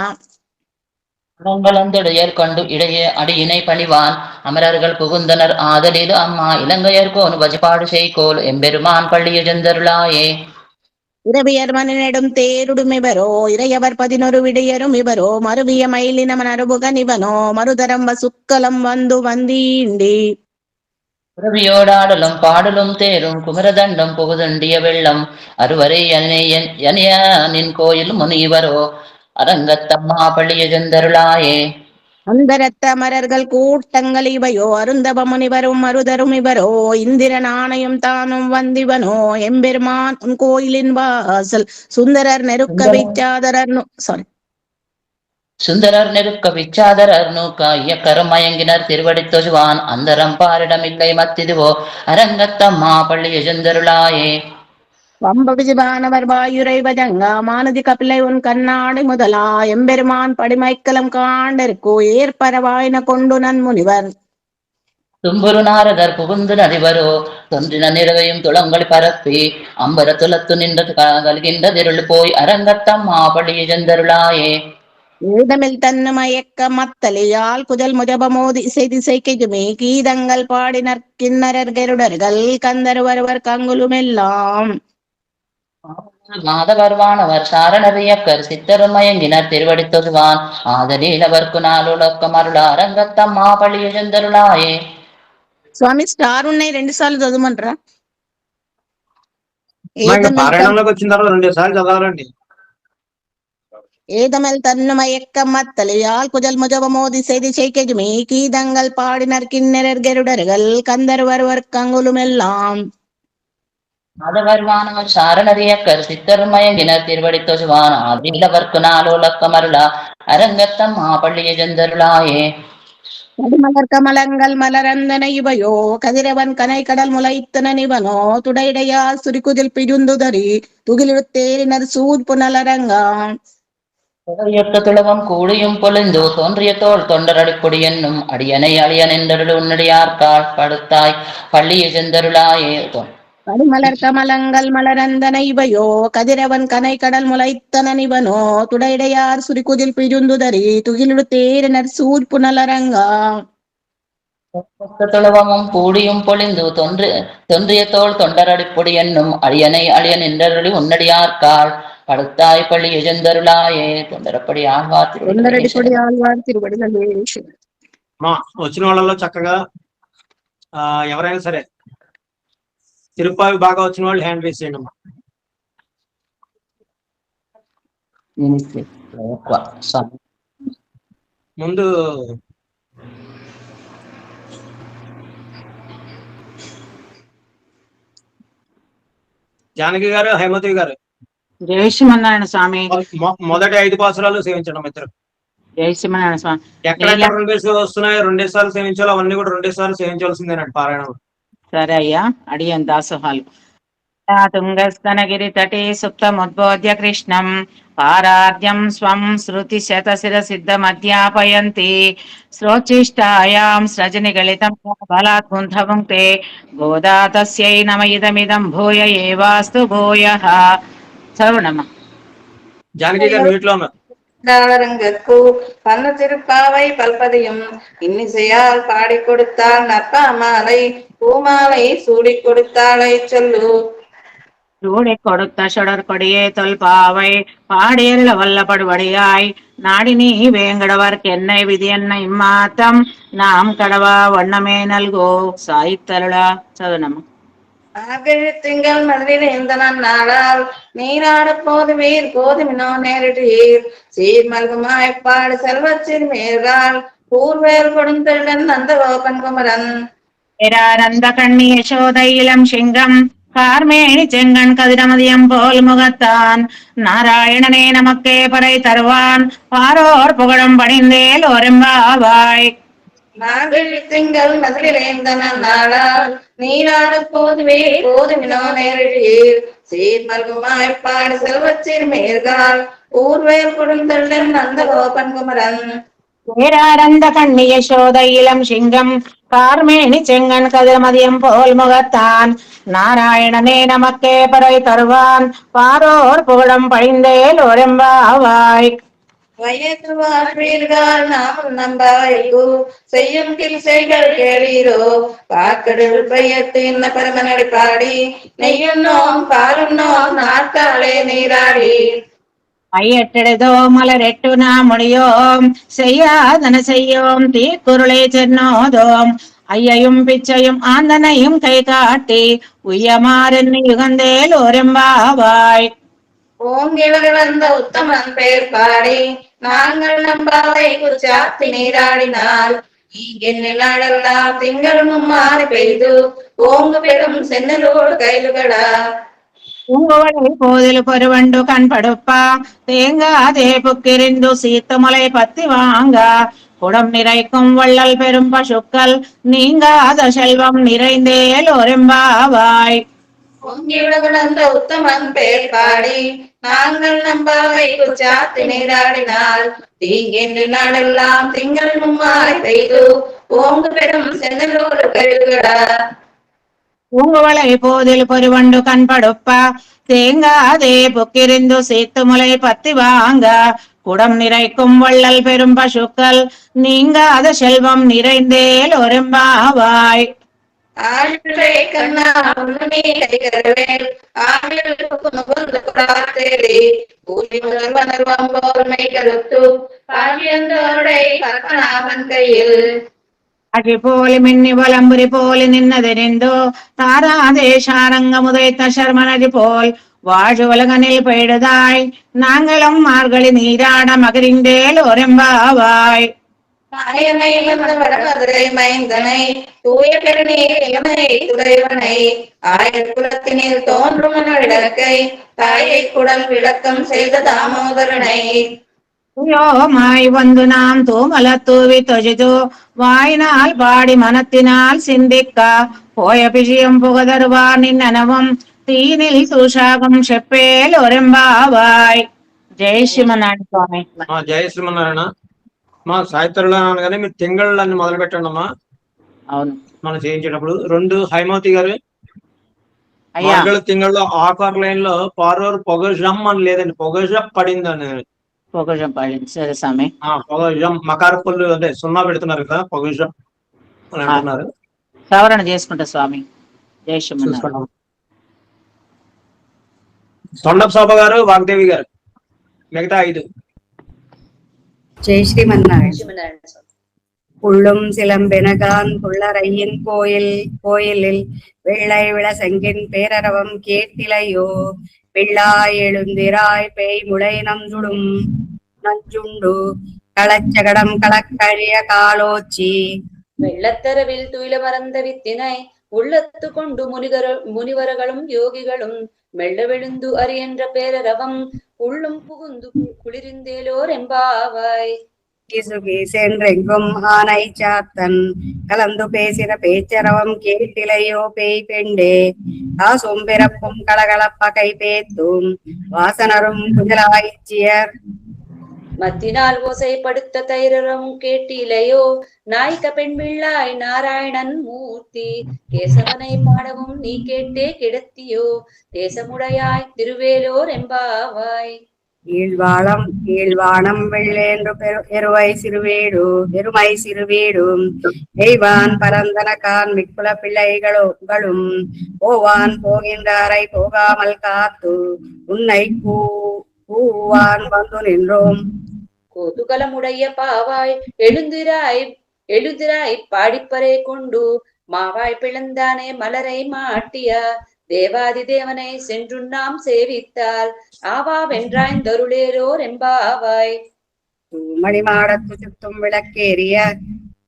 கலந்தொடையர் கண்டு இடையே அடியினை பணிவான் அமரர்கள் புகுந்தனர் ஆதலில் அம்மா இலங்கையர்கோன் வஜிபாடு செய்கோல் எம்பெருமான் பள்ளிய சந்தருளாயே. இரவியர் மனினிடும் தேருடுமிவரோ இறையவர் 11 விடையரும் இவரோ மறுவிய மயிலின மருபுகன் இவனோ மறுதரம் வசுக்கலம் வந்து வந்தீண்டி உறவியோடாடலும் பாடலும் தேரும் குமரதண்டம் புகுதண்டிய வெள்ளம் அறுவரை நின் கோயில் முனிவரோ அரங்கத்தம்மா பள்ளிய சந்தருளாயே. அந்தரத்த அமரர்கள் கூட்டங்கள் இவையோ அருந்தவ முனிவரும் மருதரும் இவரோ இந்திரன் ஆணையும் தானும் வந்திவனோ எம்பெருமான் உன் கோயிலின் வாசல் சுந்தரர் நெருக்க விச்சாதரர் நூக்க ஐயக்கரம் மயங்கினர் திருவடி தொழுவான் அந்தரம் பாரிடமில்லை மத்திதுவோ அரங்கத்தம்மா பள்ளி எஜந்தருளாயே. வம்பவிஜிபானவர் வாயுரைவதங்கா மானதி கபிலை உன் கண்ணாடி முதலா எம்பெருமான் படிமைக்கலம் காண்டிருக்கோ ஏற்பரவாயின கொண்டு நன் முனிவர் தும்புரு நாரதர் புகுந்து நடிவரோ தொன்றின நிறவையும் துளங்கள் பரப்பி அம்பர துளத்து நின்று கல்கின்ற திருள் போய் அரங்கத்தம்மா பள்ளி எஜந்தருளாயே. ஏதமில் தன்னு மயக்க மத்தலியால் குஜல் முஜபமோதி இசை திசைக்குமே கீதங்கள் பாடினர் கிண்ணரர் கருடர்கள் கந்தர்வர்வர் கங்குலுமெல்லாம் மாதவர்வானவர் சாரணரியக்கர் சித்தரும் மயங்கினர் திருவடி தொழுவான் ஆதலில் அவர்க்கு நாளுலக்கம் அருள அரங்கத்தம்மா பள்ளி எஜந்தருளாயே. స్వామి స్టార్ ఉన్నాయి 2 సార్లు చదవమంటారా? పారాయణంలోకి వచ్చిన తర్వాత 2 సార్లు చదవాలండి. ஏதமல் தன்னுமயக்க மத்தலையால் குஜல் முஜவமோதி செய்தி செய்கெஜுமே கீதங்கள் பாடினர் கிண்ணரர் கருடர்கள் கந்தர்வர்வர் கங்குலுமெல்லாம் மாதவர்வானவர் சாரணரியக்கர் சித்தரும் மயங்கினர் திருவடி தொழுவான் ஆதில் அவர்க்கு நாளுலக்கம் அருள அரங்கத்தம்மா பள்ளி எஜந்தருளாயே. கடிமலர் கமலங்கள் மலரந்தன இவையோ கதிரவன் கனை கடல் முளைத்தன இவனோ துடைடையால் சுரிக்குதில் பிருந்துதறி துகிலிழுத்தேரினர் சூத் புனலரங்கா துளவம் கூடியும் பொழிந்தோ தோன்றிய தோல் தொண்டரடிப்பொடி என்னும் அடியனை அழியன் என்றருள் உன்னடியார்கால் படுத்தாய் பள்ளி எஜந்தருளாயே. கடிமலர் கமலங்கள் மலரந்தன இவையோ கதிரவன் கனை கடல் முளைத்தன இவனோ துடைடையார் சுரிக்குதில் பிருந்துதறி துகிலிழுத்தேரினர் சூத் புனலரங்கா தொழுவமும் கூடியும் பொழிந்து தொன்றிய தோள் தொண்டரடிப்பொடி என்னும் அழியனை அழியன் என்றருளி உன்னடியார்காள் படுத்தாய் பள்ளி எஜந்தருளாயே தொண்டரப்படி ஆழ்வார் తొందరడిపడి ఆళ్వార్ తిరువడిగలే. వచ్చిన వాళ్ళలో చక్కగా ఎవరైనా సరే తిరుప్పావి బాగా వచ్చిన వాళ్ళు హ్యాండ్ రేస్ చేయండి అమ్మా. ముందు జానకి గారు, హేమతి గారు జై శ్రీమన్నారాయణ స్వామి. మొదటి 5 పాసురాలు సేవించడం ఇద్దరు. జై శ్రీమన్నారాయణ స్వామి. ఎక్కడెక్కడ 2 వస్తున్నాయో 2 సార్లు సేవించాలో అవన్నీ కూడా 2 సార్లు సేవించాల్సిందేనండి పారాయణం. సరే అయ్యా, అడియన్ దాసోహాలు. తుంగస్తనగిరి తటే సుప్తముద్బోధ్య కృష్ణం పారార్ధ్యం స్వం శృతి శతశిర సిద్ధమధ్యాపయంతి శ్రోచిష్టాయాం సృజని గళితం బలాత్ గుంధభుంక్తే గోదా తస్యై నమ ఇదమిదం భూయ ఏవాస్తు భూయః. చదవనమ్మా. జానకి గారు వీటిలో ఉన్నారు. தாரங்கற்கு பன்ன திருப்பாவை பல்பதியும் இன்னிசையால் பாடி கொடுத்தாள் நற்பாமாலை பூமாலை சூடி கொடுத்தாளை சொல்லு. சூடி கொடுத்த சுடர் கொடியே தொல்பாவை பாடியருள வல்லபடுவடியாய் நாடி நீ வேங்கடவர்க்கு என்னை விதி என்ன இம்மாத்தம் நாம் கடவா வண்ணமே நல்கோ சாய்த்தருளா. చదవనమ్మా. திங்கள் மதுரையில் எந்த நாளால் நீராட போது வீர் போதுமினோ நேரிட்டீர் சீர் மல்குமாய்ப்பாடு செல்வச்சிறு மேற்கால் பூர்வேல் கொடுந்தருடன் நந்த கோபன் குமரன் பேரானந்த கண்ணி யசோத இளம் சிங்கம் கார்மேனி செங்கன் கதிரமதியம் போல் முகத்தான் நாராயணனே நமக்கே பறை தருவான் பாரோர் புகழும் பணிந்தேல் ஒரும்பாவாய். திங்கள் மதுரையில் எந்த நாளால் நீராட போது வீர் போதுமினோ நேரிட்டீர் சீர் மல்குமாய்ப்பாடு செல்வச்சிறு மேற்கால் பூர்வேல் கொடுந்தருடன் நந்த கோபன் குமரன் பேரானந்த கண்ணி யசோத இளம் சிங்கம் கார்மேனி செங்கன் கதிரமதியம் போல் முகத்தான் நாராயணனே நமக்கே பறை தருவான் பாரோர் புகழும் பணிந்தேல் ஒரும்பாவாய். வயது வாழ்வீர்கள் நாமும் நம்பாய்கு செய்யும் கில்சைகள் கேளீரோ பாக்கடல் பையத்து இன்ன பரமனடி பாடி நெய்யுன்னோம் பாலுன்னோம் நாட்டாளே நீராடி மையெட்டெடுதோ மலரெட்டு நாம் முடியோம் செய்யாதன செய்யோம் தீக்குருளை சென்னோதோம் ஐயையும் பிச்சையும் ஆந்தனையும் கை காட்டி உய்யமாறென்னு யுகந்தேல் ஒரும்பாவாய். ஓங்கிவர்கள் அந்த உத்தமன் பேர் பாடி நாங்கள் நம்பாவை குச்சாத்தி நீராடினால் இங்கெல்லாம் திங்களும் மாறி பெய்து ஓங்கு பெரும் சென்னலோடு கைலுகளா. பூங்குவளை போதில் பொருவண்டு கண்படுப்பா தேங்காதே புக்கிரிந்து சீத்துமலை பத்தி வாங்க குடம் நிறைக்கும் வள்ளல் பெரும் பசுக்கள் நீங்காத செல்வம் நிறைந்தேல் ஒரும்பாவாய். பொங்கிவிடங்கள் அந்த உத்தமன் பேர் பாடி நாங்கள் நம்பாவை குச்சாத்தி நீராடினால் தீங்கென்று நாடெல்லாம் திங்கள் மும்மாறி பெய்து ஓங்கு பெரும் சென்னலோடு கைலுகளா. பூங்குவளை போதில் பொருவண்டு கண்படுப்பா தேங்காதே புக்கிரிந்து சீத்துமுலை பத்தி வாங்க குடம் நிறைக்கும் வள்ளல் பெரும் பசுக்கள் நீங்காத செல்வம் நிறைந்தேல் ஒரும்பாவாய். ஆழ்வை கண்ணா உன்னை கைகரவேல் ஆழ்வுக்கு முகுந்து பிரார்த்தேரி கூலி முதல்வனர் வம்போர்மை கருத்து காவியந்தோருடை கற்பனாவன் கையில் அழி போலி மின்னி வலம்புரி போலி நின்னதெரிந்தோ தாராதேசாரங்க முதைத்த சர்மனடி போல் வாழு உலகனில் பெய்டுதாய் நாங்களும் மார்கழி நீராட மகிழ்ந்தேல் ஒரும்பாவாய். வடமதுரை மைந்தனை தூய பெருநீர் இளமை துறைவனை ஆயக்குலத்தினில் தோன்றும் விளக்கை தாயை குடல் விளக்கம் செய்த தாமோதரனை மாய் வந்து நாம் தூமல தூவி தொஜிது வாயினால் பாடி மனத்தினால் சிந்திக்க போய பிஷியும் புகதருவார் நின்னனவும் தீனில் தூஷாகம் செப்பேல் ஒரும்பாவாய். జై శ్రీమన్నారాయణ స్వామి. జై శ్రీమన్నారాయణ. మా సాయిత్రులు అనగానే మీరు తింగళ్ళని మొదలు పెట్టండి అమ్మా. అవును, మనం చేయించేటప్పుడు 2 హైమవతి గారు అయ్యా. తింగళ్ళలో ఆకార్ లైన్ లో పారోరు పొగజం అని లేదండి, పొగజ పడింది అని. పొగజం పడింది. సరే స్వామి. పొగజం మకార పళ్ళు అదే 0 పెడుతున్నారు కదా, పొగజం. అని అంటున్నారు. సవరణ చేసుకుంటా స్వామి. జయశ్రీమన్నారు. చూసుకుంటాం. తొండపు శోభ గారు, వాగ్దేవి గారు, మిగతా 5. జై శ్రీమన్నారాయణ. புள்ளும் சிலம்பெனகான் புள்ளரையின் கோயிலில் வெள்ளை விளசெங்கின் பேரரவம் கேட்டிலையோ வெள்ளாய் எழுந்திராய் பேய் முளை நஞ்சுண்டு களச்சகடம் களக்கழிய காலோச்சி வெள்ளத்தரவில் துயில மறந்த வித்தினை உள்ளத்து கொண்டு முனிவர்களும் யோகிகளும் மெல்ல விழுந்து அறியென்ற பேரரவம் உள்ளும் புகுந்து குளிர்ந்தேலோர் எம்பாவாய். சென்றெங்கும் ஆனை சாத்தன் கலந்து பேசின பேச்சரவம் கேட்டிலையோ பேய் பெண்டே காசும் பிறப்பும் கலகலப்பகை பேத்தும் வாசனரும் குஜலாய்ச்சியர் மத்தினால் ஓசைப்படுத்த தைரவும் கேட்டிலையோ நாய்க்க பெண் பிள்ளாய் நாராயணன் மூர்த்தி கேசவனை பாடவும் நீ கேட்டே கிடத்தியோ தேசமுடையாய் திருவேலோர் எம்பாவாய். ஈழ்வானம் வெள்ளேன்று எருமை சிறுவேடும் எய்வான் பரந்தனகான் மிக்குல பிள்ளைகளும் போவான் போகின்றாரை போகாமல் காத்து உன்னை கூவான் வந்து நின்றோம். கோதுகலமுடைய பாவாய் எழுந்திராய் பாடிப்பறை கொண்டு மாவாய் பிளந்தானே மலரை மாட்டிய தேவாதி தேவனை சென்று நாம் சேவித்தால் ஆவா வென்றாய்ந்தருளேரோர் எம்பாவாய். மணிமாடத்து சுத்தும் விளக்கேறிய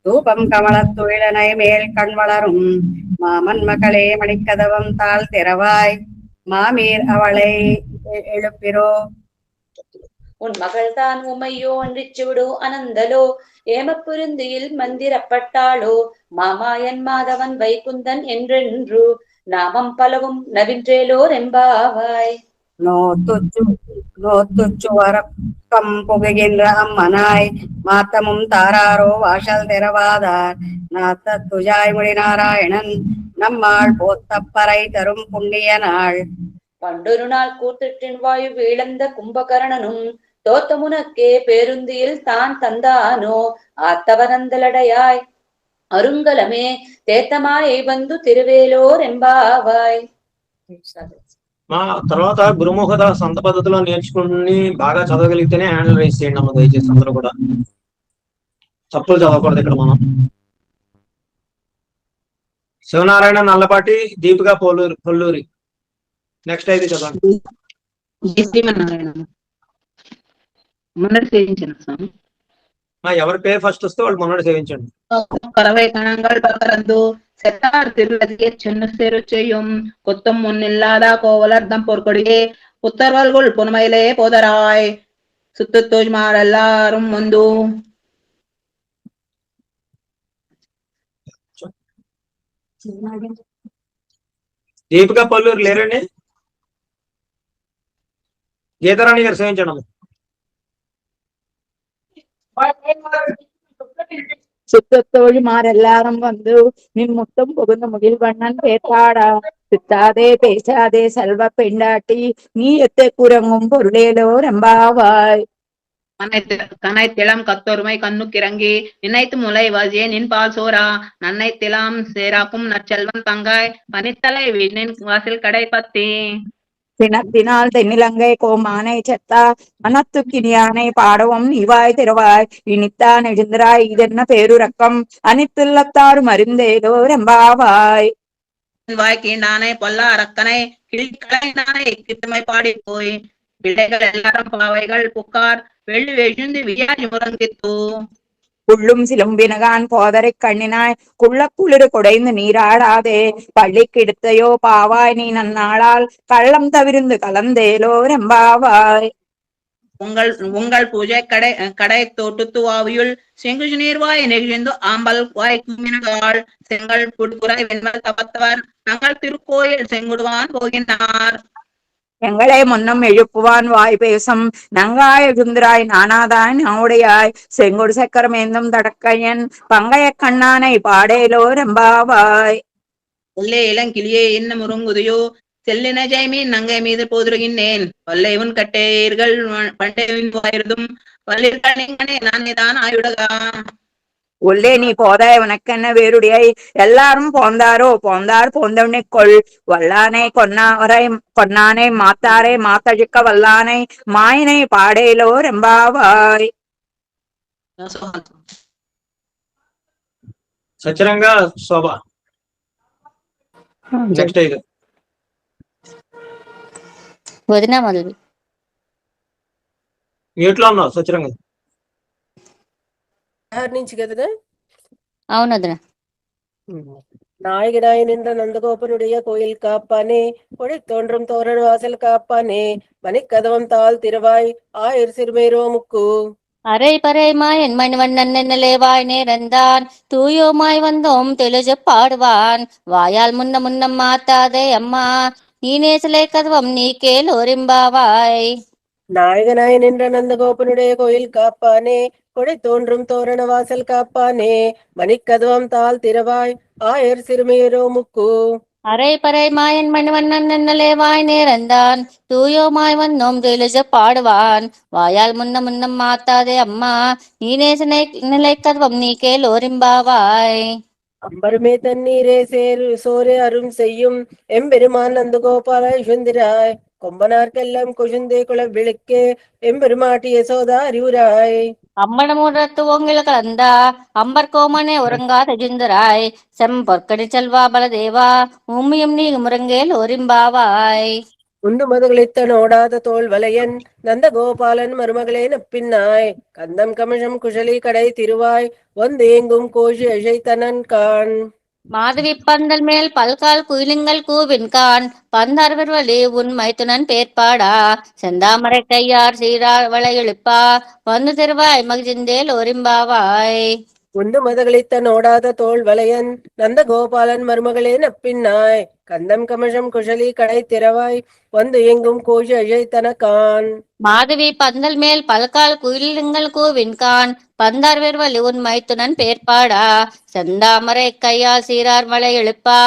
தூபம் கமலத்து இளனை மேல் கண் வளரும் மாமன் மகளே மணிக்கதவம் தாழ் திறவாய் மாமீர் அவளை எழுப்பிரோ. உன் மகள் தான் உமையோ அன்றிச்சு விடோ அனந்தலோ ஏமப்புருந்தியில் மந்திரப்பட்டாளோ மாமாயன் மாதவன் வைகுந்தன் என்றென்று நாமம் பலவும் நவின்றேலோர் எம்பாவாய். நோத்துச்சு வரக்கம் புகுகின்ற அம்மனாய் மாத்தமும் தாராரோ வாசல் திறவாதார் நாத்த துஜாய் முடி நாராயணன் நம்மாள் போத்தப்பறை தரும் புண்ணிய நாள். பண்டொரு நாள் கூத்திற்றின் வாயு வீழந்த கும்பகரணனும் தோத்தமுனக்கே பேருந்தியில் தான் தந்தானோ ஆத்தவரந்தலடையாய் అరుంగలమే తేతమాయై బంధు తిరువేలోర్ ఎంబావాయ్. మా తర్వాత గురుముఖత సంత పద్ధతిలో నేర్చుకుని బాగా చదవగలిగితేనే హ్యాండిల్ రైస్ చేయండి అమ్మ, దయచేసి అందరూ కూడా. తప్పులు చదవకూడదు ఇక్కడ మనం. శివనారాయణ నల్లపాటి, దీపిక పొల్లూరి. నెక్స్ట్ అయితే చదవండి. ఎవరి పేరు ఫస్ట్ వస్తే వాళ్ళు మొన్నటి సేవించండి. பறவை கணங்கள் பகரந்து செத்தார் திருவதியை சென்னு சேரு செய்யும் கொத்தம் முன்னில்லாத கோவலர்தம் பொற்கொடியே புத்தர்வல்குள் புனமையிலே போதராய் சுத்துத்தோஜ்மார் எல்லாரும் வந்து. దీపిక పొల్లూరు లేరండి? గీతారాణి గారు సేవించండి. சுத்தத்தோழிமாரெல்லாரும் வந்து நின் முத்தம் புகுந்த முகில்வண்ணன் பேட்டாடா சித்தாதே பேசாதே செல்வ பெண்டாட்டி நீ எத்தை குரங்கும் பொருளேலோ ரெம்பாவாய். கனைத்திளம் கத்தொருமை கண்ணுக்கிறங்கி நினைத்து முலை வாசியே நின் பால் சோரா நன்னைத்திலாம் சேராக்கும் நற்செல்வன் தங்காய் பனித்தலை நின் வாசல் கடை பத்தி. சினத்தினால் தென்னிலங்கை கோமானை செத்தா மனத்துக்கினியானை பாடவும் நீவாய் திறவாய் இனித்தான் எழுந்திராய் இதென்ன பேருரக்கம் அனித்துள்ளத்தாரும் அறிந்தேதோ ரெம்பாவாய். வாய்க்கீண்டானை பொல்லா அரக்கனை கிளிக்கலைந்தானை கிட்டுமை பாடி போய் பிள்ளைகள் எல்லாரும் பாவைகள் புக்கார் வெள்ளி வெழுந்து வியாதி முறங்கித்தூ. புள்ளும் சிலும்பினகான் போதரை கண்ணினாய் குள்ள குளிர் குடைந்து நீராடாதே பள்ளிக்கு எடுத்தையோ பாவாய் நீ நன்னாளால் கள்ளம் தவிர்ந்து கலந்தேலோ ரெம்பாவாய். உங்கள் பூஜை கடை தோட்டுத்துவாவியுள் செங்குஜு நீர்வாய் நெகிழ்ந்து ஆம்பல் வாய் குமினகாள் செங்கல் புடுகுராய் வெண்மல் தபத்தவர் தங்கள் திருக்கோயில் செங்குடுவான் போகின்றார். எங்களை முன்னம் எழுப்புவான் வாய் பேசும் நங்காய சுந்தராய் நானாதாய் நாவுடையாய் செங்கொடு சக்கரமேந்தும் தடக்கையன் பங்கைய கண்ணானை பாடேலோ ரெம்பாவாய். உள்ளே இளங்கிளியே என்ன முருங்குதையோ செல்லின ஜெய்மீன் நங்கை மீது போதுருகின்றேன் வல்லைவன் கட்டேர்கள் பண்டையும் வாயிருதும் வல்லிற்கே நானேதான் ஆயுடகா. உள்ளே நீ போதாய் உனக்கென்ன வேறுடையாய் எல்லாரும் போந்தாரோ போந்தார் போந்தவனை கொள் வல்லானை கொன்னானை மாத்தாரை மாத்தழிக்க வல்லானை மாயினை பாடேலோ ரெம்பாவாய். సత్యరంగా శోభ నెక్స్ట్ ఇది వదిన మొదలు మ్యూట్ లో ఉన్నావు సత్యరంగా నుంచి కదా. అవును వదిన. நாயகனாய் நின்ற நந்தகோபனுடைய கோயில் காப்பானே கொடை தோன்றும் தோரண வாசல் காப்பானே மணிக்கதவம் தாழ் திருவாய் ஆயிர் சிறுமேரோமுக்கு அரை பறை மாயன் மணிவண்ணன் என்னலேவாய் நேரந்தான் தூயோமாய் வந்தோம் தெளிஞ்சு பாடுவான் வாயால் முன்னம் மாத்தாதே அம்மா நீனே சிலை கதவம் நீ கேள் ஒரிம்பாவாய். நாயகனாய் நின்ற நந்தகோபனுடைய கோயில் காப்பானே கொடை தோன்றும் தோரண வாசல் காப்பானே மணிக்கதவம் தாழ் திறவாய் ஆயர் சிறுமேரோமுக்கு அரை பறை மாயன் மணிவண்ணன் என்னலேவாய் நேரந்தான் தூயோமாய் வந்தோம் தெளிஞ்சு பாடுவான் வாயால் முன்னம் மாத்தாதே அம்மா நீனே நிலை கதவம் நீ கேள் ஒரிம்பாவாய். அம்பருமே தண்ணீரே சோரே அரும் செய்யும் எம்பெருமான் நந்தகோபால சுந்திராய் கொம்பனார்க்கெல்லாம் குசுந்தே குல விளக்கே எம்பெருமாட்டி யசோதா அறிவுராய். அம்மனமுடத்து ஓங்கில கலந்தா அம்பர் கோமனே உறங்காத ஜிந்தராய் செம்பொற்கடி செல்வா பலதேவா உம்மியும் நீ முருங்கேல் ஒரிம்பாவாய். உண்டு மதுகளித்த நோடாத தோல் வலையன் நந்த கோபாலன் மருமகளே நப்பின்னாய் கந்தம் கமஷம் குஷலி கடை திருவாய் வந்தேங்கும் கோஷி அழைத்தனன் கான். மாதவி பந்தல் மேல் பல்கால் குயிலுங்கள் கூவின்கான் பந்தார் வழி உன் மைத்துனன் பேர்பாடா செந்தாமரை கையார் சீரார் வளை எழுப்பா வந்து திருவாய் மகிழ்ந்தேல் ஒரிம்பாவாய். உண்டு மதகளித்த நோடாத தோல் வலையன் நந்த கோபாலன் மருமகளே நப்பின்னாய் கந்தம் கமஷம் குஷலி கடை திறவாய் வந்து எங்கும் கோஷி அழைத்தன கான். மாதவி பந்தல் மேல் பல்கால் குயிலுங்கள் கூவின்கான் பந்தார் வழி உன் மைத்துனன் பேர்பாடா செந்தாமரை கையால் சீரார் மலை எழுப்பா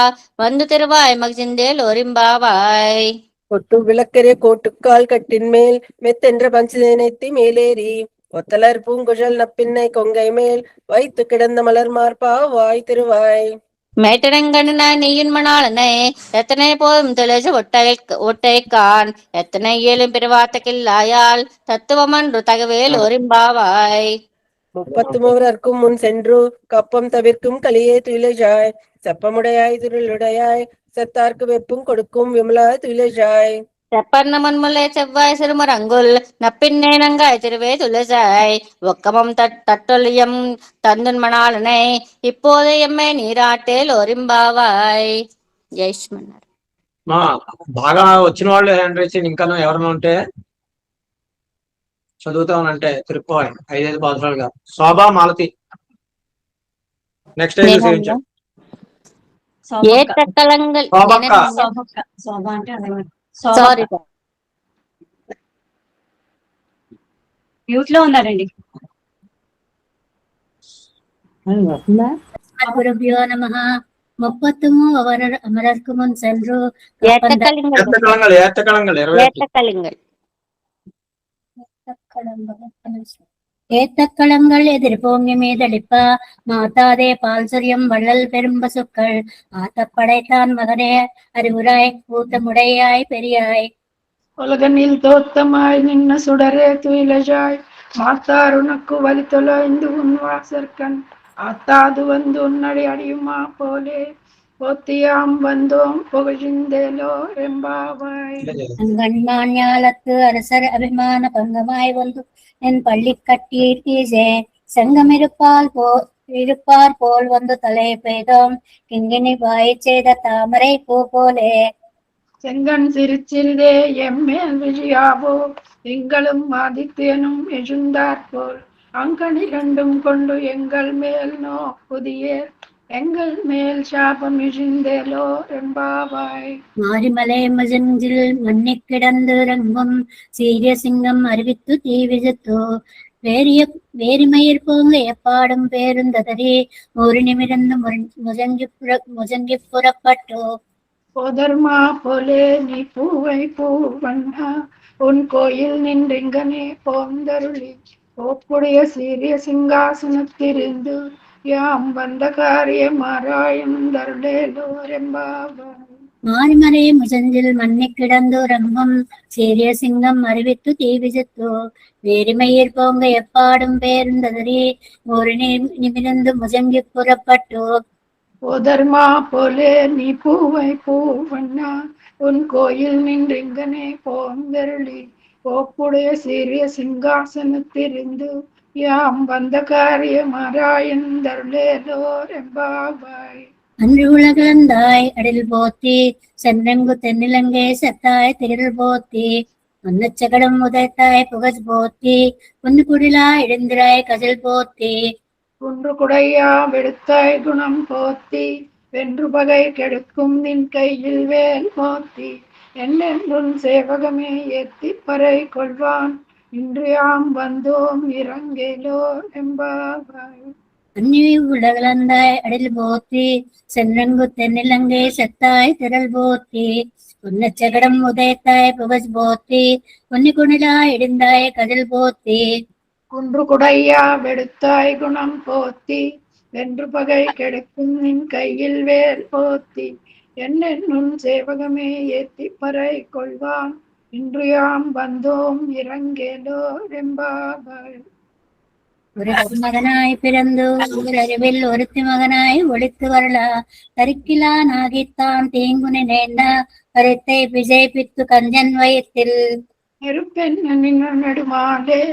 வந்து திருவாய் மகிழ்ந்தேல் ஒரிம்பாவாய். கொட்டு விளக்கரே கோட்டுக்கால் கட்டின் மேல் மெத்தென்ற பஞ்சநேத்தி மேலேறி ஒத்தலர் பூங்குழல் நப்பின்னை கொங்கை மேல் வைத்து கிடந்த மலர் மார்பா வாய் திருவாய். மேட்டனங்கண்ணனாய் நீயின் மணாளனை எத்தனை போதும் தெளிச்சு ஒட்டைக்கான் எத்தனை ஏழும் பிறவாத்தக்கில்லாயால் தத்துவமன்று தகவேல் ஒரிம்பாவாய். 33 முன் சென்று கப்பம் தவிர்க்கும் கலியே துயிலஜாய் செப்பமுடையாய் துருளுடையாய் செத்தார்க்கு வெப்பும் கொடுக்கும் விமலா துயிலஜாய். செப்பர்ண மண்முல்லை செவ்வாய் சிறுமரங்குல் நப்பின்னே நங்காய் திருவே துளசாய் ஒக்கமம் தட்டொலியம் தந்துன் மணாளனை இப்போது எம்மை நீராட்டேல் ఒరింబావాయ్. జైష్మన్నారు బాగా వచ్చిన వాళ్ళు హ్యాండ్ రైసింగ్ ఇంకా ఎవరైనా ఉంటే చదువుతామనంటే తిరుపతి 5 పాత్రలుగా శోభా మాలతి నెక్స్ట్ సారీ మ్యూట్ లో ఉన్నారండి. గురుభ్యో నమః. 30 முன் சென்று ஏத்தக்களங்கள் எதிர்போங்கி மீதளிப்ப மாத்தாதே பால் சொரியம் வள்ளல் பெரும் பசுக்கள் ஆத்தப்படைத்தான் மகனே அறிவுராய் ஊத்தமுடையாய் பெரியாய். உலகனில் தோத்தமாய் நின்ன சுடரே துயிலஜாய் மாத்தாருனக்கு வலி தொலைந்து உன் வாசற்கண் ஆத்தாது வந்து உன்னடி அடியுமா போலே போத்தியாம் வந்தோம் புகழ்ந்தேலோ ரெம்பாவாய். அங்கண்மான் ஞாலத்து அரசர் அபிமான பங்கமாய் வந்து என் பள்ளி கட்டீசே செங்கம் இருப்பார் போல் வந்து தலை பெய்தோம் கிங்கினி வாய் செய்த தாமரை பூ போலே. செங்கன் சிரிச்சில்தே எம்மேல் விஜயாவோ எங்களும் ஆதித்யனும் எழுந்தார் போல் அங்கனி இரண்டும் கொண்டு எங்கள் மேல் நோ புதிய எங்கள் மேல் சாபம் இழிந்தேலோ ரெம்பாவாய். மாரிமலை மஜஞ்சில் மண்ணி கிடந்து ரங்கும் சீரிய சிங்கம் அறிவித்து தீ விஜத்தோ வேரிமயிர் போங்க எப்பாடும் பேருந்ததறி ஒரு நிமிர்ந்து முஜங்கி புறப்பட்டோ. போதர்மா போலே நீ பூவை பூவண்ணா உன் கோயில் நின்றெங்கனே போந்தருளி ஒப்புடைய சீரிய சிங்காசனத்திருந்து யாம் வந்த காரியமாராயும் தருளேலோரெம்பாவாய். மாரிமறை முசஞ்சில் மண்ணி கிடந்து ரங்கம் சீரிய சிங்கம் அறிவித்து தீவிஜத்தோ வேறுமையிற் போங்க எப்பாடும் பேர்ந்ததறி ஒரு நிமிர்ந்து முசங்கி புறப்பட்டோ. ஓதர்மா போலே நீ பூவை பூவண்ணா உன் கோயில் நின்றிங்கனே போந்தருளி போப்புடைய சீரிய சிங்காசனத்திருந்து யாம் வந்த காரியமாராயன் தருளேலோரெம்பாவாய். அன்று உலகளந்தாய் அடில் போத்தி சென்றெங்கு தென்னிலங்கை செத்தாய் திரள் போத்தி மன்னச்சகடம் உதைத்தாய் புகழ் போத்தி பொன்னு குடிலா எழுந்திராய் கஜல் போத்தி. குன்று குடையா வெடுத்தாய் குணம் போத்தி வென்று பகை கெடுக்கும் நின் கையில் வேல் போத்தி என்னென்றும் சேவகமே ஏத்தி பறை கொள்வான் இன்று யாம் வந்தோம் இறங்கேலோர் எம்பாவாய். அன்னி உலகளந்தாய் அடில் போத்தி சென்றெங்கு தென்னிலங்கை செத்தாய் திரள் போத்தி பொன்னச்சகடம் உதைத்தாய் புகழ் போத்தி பொன்னு குடிலா எழுந்தாய் கஜல் போத்தி. குன்று குடையா வெடுத்தாய் குணம் போத்தி வென்று பகை கெடுக்கும் நின் கையில் வேல் போத்தி என்னென்னும் சேவகமே ஏத்தி பறை கொள்வான் இன்று யாம் வந்தோம் இறங்கேலோ ரெம்பாவாய். ஒரு மகனாய் பிறந்து ஒரு அறிவில் ஒருத்தி மகனாய் ஒழித்து வரலா தரிக்கிலா நாகித்தான் தீங்குனை நேர்ந்த கருத்தை விஜய்பித்து கஞ்சன் வயத்தில். நெருப்பென் நெடுமாலே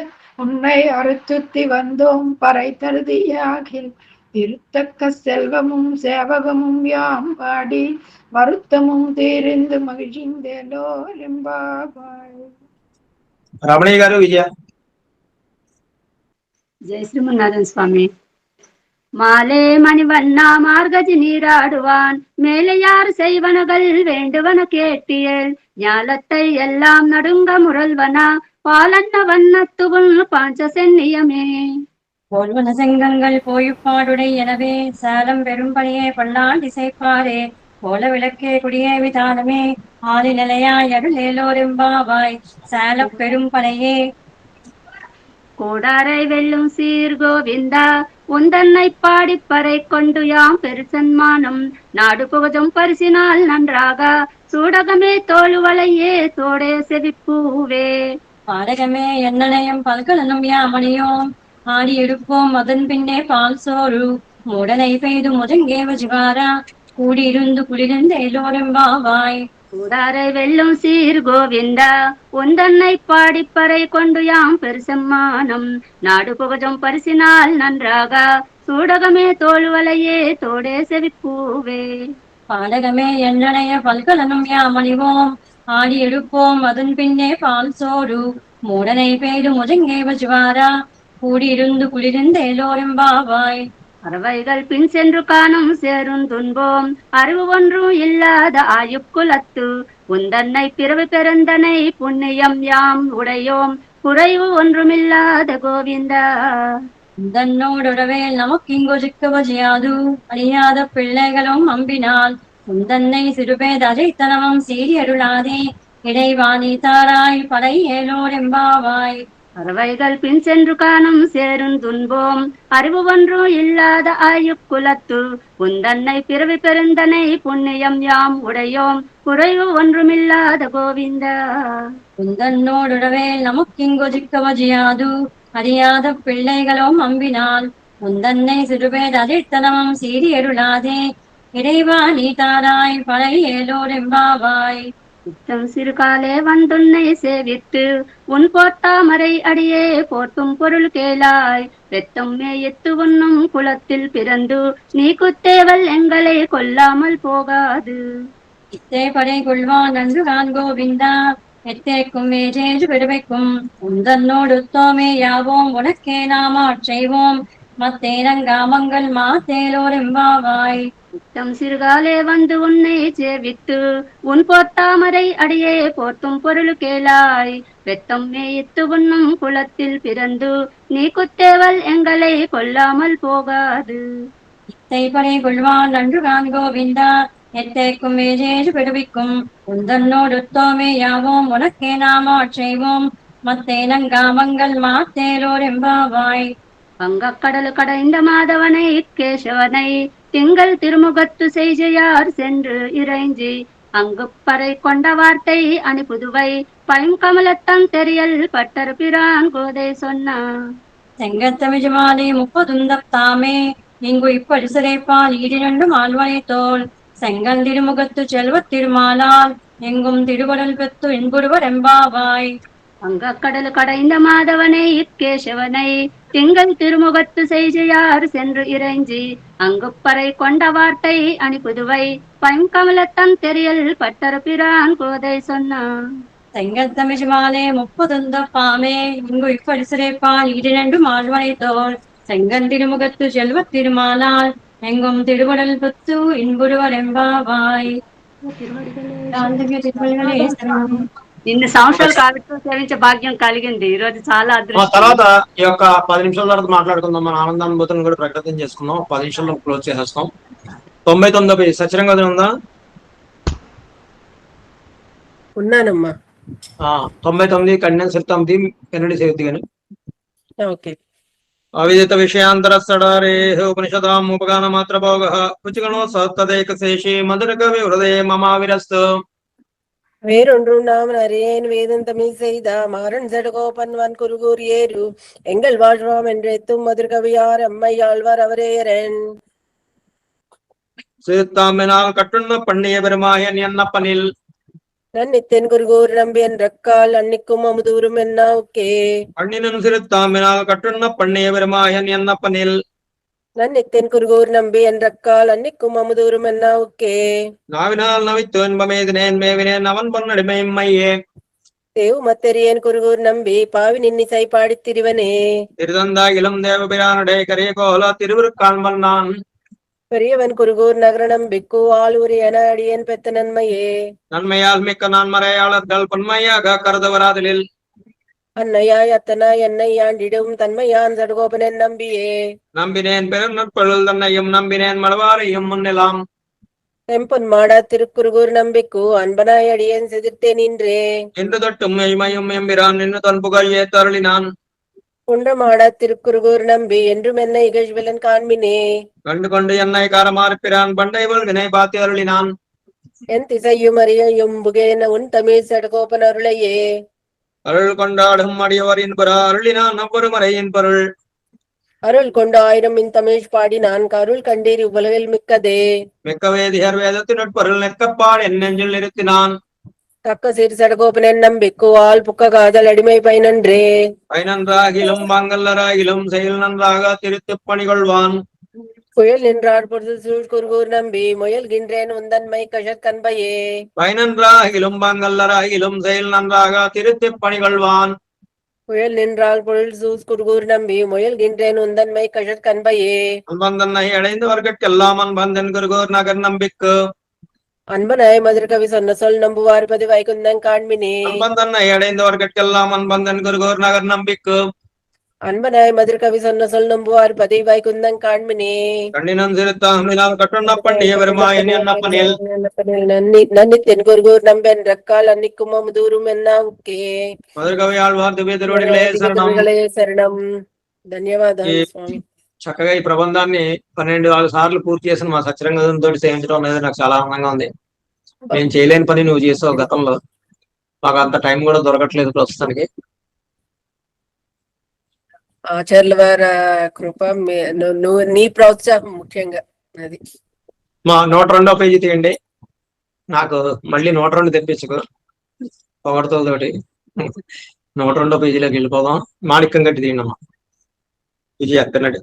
உன்னை அறுத்துத்தி வந்தோம் பறை தருதியாகில் திருத்தக்க செல்வமும் சேவகமும் யாம் பாடி வருத்தமும் தீர்ந்து மகிழ்ந்தேலோ ரெம்பாவாய். రమణయ్య గారు విజయ. జయ శ్రీమన్నారాయణ స్వామి. மாலே மணிவண்ணா மார்கஜி நீராடுவான் மேலையார் செய்வனகள் வேண்டுவன கேட்டியல் ஞாலத்தை எல்லாம் நடுங்க முரல்வனா பாலன்ன வண்ணத்துவன் பாஞ்ச சென்னியமே. போல்வன செங்கங்கள் போயுப்பாடுடை எனவே சாலம் பெரும்படியே பல்லாண்டு இசைப்பாரே போல விளக்கே குடியே விதானமே ஆதி நிலையாய் அருளேலோரெம்பாவாய். சால பெரும்படையே கோடாரை வெல்லும் சீர் கோவிந்தா உந்தன்னை பாடிப்பறை கொண்டு யாம் பெருசன்மானம் நாடு புகழும் பரிசினால் நன்றாக சூடகமே தோளுவளையே தோடே செவிப்பூவே. பாடகமே எண்ணனையும் பல்கலனும் யாமணியோம் ஆடி எடுப்போம் அதன் பின்னே பால் சோறு மூடனை பெய்து முதங்கே வஜிவாரா கூடியிருந்து குளிர்ந்து எல்லோரெம்பாவாய். கூடாரை வெல்லும் சீர் கோவிந்தா உந்தன்னை பாடிப்பறை கொண்டு யாம் பெருசம்மானம் நாடு புகழும் பரிசினால் நன்றாக சூடகமே தோளுவளையே தோடே செவிப்பூவே. பாடகமே எண்ணனைய பல்கலனும் யாமணிவோம் ஆடி எடுப்போம் அதன் பின்னே பால் சோறு மூடனை பெய்து முதங்கே வஜிவாரா கூடியிருந்து குளிர்ந்து எல்லோரெம்பாவாய். அறவைகள் பின் சென்று காணும் சேரும் துன்போம் அறிவு ஒன்றும் இல்லாத ஆயுக்குலத்து உந்தன்னை பிறவி பெருந்தனை புண்ணியம் யாம் உடையோம் குறைவு ஒன்றுமில்லாத கோவிந்தா. உந்தன்னோடுறவே நமக்கிங்கொஜிக்க வஜியாது அறியாத பிள்ளைகளும் அம்பினால் உந்தன்னை சிறுபேத அஜைத்தனமும் சீரி அருளாதே இடைவாணி தாராய் படை ஏலோரெம்பாவாய். அறவைகள் பின் சென்று காணும் சேரும் துன்போம் அறிவு ஒன்றும் இல்லாத ஆயுக்குலத்து உந்தன்னை பிறவி பெருந்தனை புண்ணியம் யாம் உடையோம் குறைவு ஒன்றுமில்லாத கோவிந்தா. உந்தன்னோடுறவே நமக்கிங்கொஜிக்க வஜியாது அறியாத பிள்ளைகளும் அம்பினால் உந்தன்னை சிறுபேத அஜைத்தனமும் சீரி அருளாதே இறைவாணி தாராய் படை ஏலோரெம்பாவாய். நித்தம் சிறுகாலே வந்துன்னை சேவித்து உன் போட்டாமரை அடியே போட்டும் பொருள் கேளாய் வெத்தம் மேயத்து உண்ணும் குலத்தில் பிறந்து நீ குத்தேவல் எங்களை கொல்லாமல் போகாது. இத்தே படை கொள்வான் நன்று கான் கோவிந்தா எத்தேக்கும் வேஜேஜு பெருமைக்கும் உந்தன்னோடு தோமே யாவோம் உனக்கே நாமாற் செய்வோம் மத்தேனங்காமங்கள் மாத்தேலோரெம்பாவாய். நித்தம் சிறுகாலே வந்து உன்னை சேவித்து உன் போட்டாமரை அடியே போட்டும் பொருள் கேளாய் வெத்தம் மேய்த்து உண்ணும் குலத்தில் பிறந்து நீ குத்தேவல் எங்களை கொல்லாமல் போகாது. இத்தை படை கொள்வான் நன்று கான் கோவிந்தா எத்தேக்கும் வேஜேஜு பெருவிக்கும் உந்தன்னோடு தோமே யாவோம் உனக்கே நாமாற் செய்வோம் மத்தேனங்காமங்கள் மாத்தேலோரெம்பாவாய். வங்கக்கடல் கடைந்த மாதவனை கேசவனை திங்கள் திருமுகத்து செய்யார் சென்று இறைஞ்சி அங்கு பறை கொண்ட வார்த்தை அணிபுதுவை பைங்கமலத்தம் தெரியல் பட்டர் பிரான் கோதை சொன்னான். செங்கத்தமிழ்மாலை 30 தாமே இங்கு இப்படி சிறைப்பால் 2 மால்வனை தோல் செங்கல் திருமுகத்து செல்வத் திருமாலால் எங்கும் திருவடல் பெத்து இன்புருவர் எம்பாவாய். வங்கக்கடல் கடைந்த மாதவனை கேசவனை திங்கள் திருமுகத்து செய்யார் சென்று இறைஞ்சி அங்கு பறை கொண்ட வார்த்தை அணிபுதுவை பைங்கமலத்தம் தெரியல் பட்டர் பிரான் கோதை சொன்னான். செங்கத்தமிழ்மாலை 30 பாமே இங்கு இப்படி சிறைப்பால் 2 மால்வனை தோல் செங்கல் திருமுகத்து செல்வத் திருமாலால் எங்கும் திருவடல் பெத்து இன்புருவர் எம்பாவாய். ఇన్ని సంవత్సరాలు కావిత్వం సేవించే భాగ్యం కలిగింది. ఈ రోజు చాలా అదృష్టం. తర్వాత ఈ యొక్క 10 నిమిషాల తర్వాత మాట్లాడుకుందాం. మన ఆనందానుభూతిని కూడా ప్రకటన చేసుకుందాం. 10 నిమిషాల్లో క్లోజ్ చేసేస్తాం. 99 పేజీ సత్యరంగ ఉందా? ఉన్నానమ్మా. 99 కన్యా సిర్తాంతి ఎన్నడి సేవితి గాని. ఓకే. అవిదిత విషయాంతర సడారే ఉపనిషదాం ఉపగాన మాత్ర భోగః రుచిగణో సత్తదేక శేషే మధుర కవి హృదయ మమావిరస్తు. வேறொன்று நாம் அறியேன் வேதம் தமிழ் செய்த மாறன் சடகோபன்வான் குருகூர் ஏறு எங்கள் வாழ்வாம் என்றெத்தும் மதுர்கவியார் அம்மை ஆழ்வார் அவரேரன். சிறுத்தாம்பினால் கட்டுண்ண பண்ணிய பெருமாயன் என்னப்பனில் நன்னித்தென் குருகூர் நம்பி என்றக்கால் அன்னிக்கும் அமுதூரும் என்னாவுக்கே. அண்ணினும் சிறுத்தாம்பினால் கட்டுண்ண பண்ணிய பெருமாயன் என்னப்பனில் நன்னித்தென் குருகூர் நம்பி என்றக்கால் அன்னிக்கும் அமுதூரும் என்னாவுக்கே. நாவினால் நவித்து என்பமேதினேன் மேவினேன் அவன் பொன்னடிமை மையே. தேவு மத்தெரியன் குருகூர் நம்பி பாவி நின்னிசை பாடித் திரிவனே. திருதந்தாகிலும் தேவபிரானுடைய கரிய கோல திருவிருக்காண்பன் நான். பெரியவன் குருகூர் நகர நம்பிக்கு ஆளூரி என அடியேன் பெத்த நன்மையே. நன்மையால் மிக்க நான் மறையாளர்கள் பன்மையாக கருதவராதலில் அன்னையாய் அத்தனாய் என்னை ஆண்டிடும் தன்மையான் சடகோபனன் நம்பியே. நம்பினேன் பெரும் நற்பொருள் தன்னையும் நம்பினேன் மலவாரையும் முன்னிலாம். தெம்பொன் மாடா திருக்குருகூர் நம்பிக்கு அன்பனாய் அடியேன் செதிர்த்தே நின்றே. என்று தொட்டும் மெய்மையும் எம்பிரான் நின்று தன் புகழ் ஏத்தருளினான். குன்ற மாடா திருக்குருகூர் நம்பி என்றும் என்னை இகழ்விலன் காண்பினே. கண்டு கொண்டு என்னை காரமாறுப்பிறான் பண்டை வல்வினை பார்த்து அருளினான். என் திசையும் அறியும் புகேன உன் தமிழ் சடகோபன் அருளையே. அருள் கொண்டாடும் அடியவரின் புற அருளினான் அவ்வொரு மறையின் பொருள். அருள் கொண்டு 1000 இன் தமிழ் பாடினான் கருள் கண்டீர் உலகில் மிக்கதே. மிக்க வேதியர் வேதத்தின் உட்பொருள் நெற்கப்பால் என் நெஞ்சில் நிறுத்தினான். தக்க சீர் சடகோபனன் நம்பிக்கு ஆள் புக்க காதல் அடிமை பயனன்றே. பயனன்றாகிலும் வாங்கல்லராகிலும் செயல் நன்றாக திருத்துப் பணிகொள்வான். புயல் நின்றார் பொழுது சூழ் குருகூர் நம்பி முயல்கின்றேன் உந்தன்மை கஷற்கன்பையே. பயனன்றாகிலும் வாங்கல்லராகிலும் செயல் நன்றாக திருத்துப் பணிகொள்வான். புயல் நின்றால் பொருள் சூஸ் குருகூர் நம்பி முயல்கின்றேன் உந்தன்மை கஷற்கன்பையே. அன்பன் தன்னை அடைந்தவர்கட்கெல்லாம் அன்பந்தன் குருகூர் நகர் நம்பிக்கு. அன்பனாய் மதுரகவி சொன்ன சொல் நம்புவார் பதி வைகுந்தன் காண்பினே. அன்பன் தன்னை அடைந்தவர்கட்கெல்லாம் அன்பந்தன் குருகூர் நகர் நம்பிக்கு. அன்பனாய் மதுரகவி சொன்ன சொல் நம்புவார் பதி வைகுந்தன் காண்பினே. கண்ணினம் சிறுத்தாம்பினால் கட்டுண்ண பண்ணிய பெருமாயன் என்னப்பனில் நன்னி தென் குருகூர் நம்பென் ரக்கால் அன்னிக்கும் அமுதூரும் என்னாவுக்கே. మధురకవి ఆళ్వార్ దివ్య తిరువడిகளே శరణం. శరణం. ధన్యవాదాలు స్వామి. చక్కగా ఈ ప్రబంధాన్ని 12 సార్లు పూర్తి చేసిన మా సత్యరంగంతో సేవించడం అనేది నాకు చాలా ఆనందంగా ఉంది. నేను చేయలేని పని నువ్వు చేసావు గతంలో. మాకు అంత టైం కూడా దొరకట్లేదు ప్రస్తుతానికి. ఆచార్యుల వారి కృప నువ్వు నీ ప్రోత్సాహం ముఖ్యంగా అది. మా 102వ పేజీ తీయండి. నాకు మళ్ళీ 102 తెప్పించుకో పొగడతోటి. 102వ పేజీలోకి వెళ్ళిపోదాం. మాణిక్యం గట్టి తీయండి అమ్మా. விஜய் அக்கனடு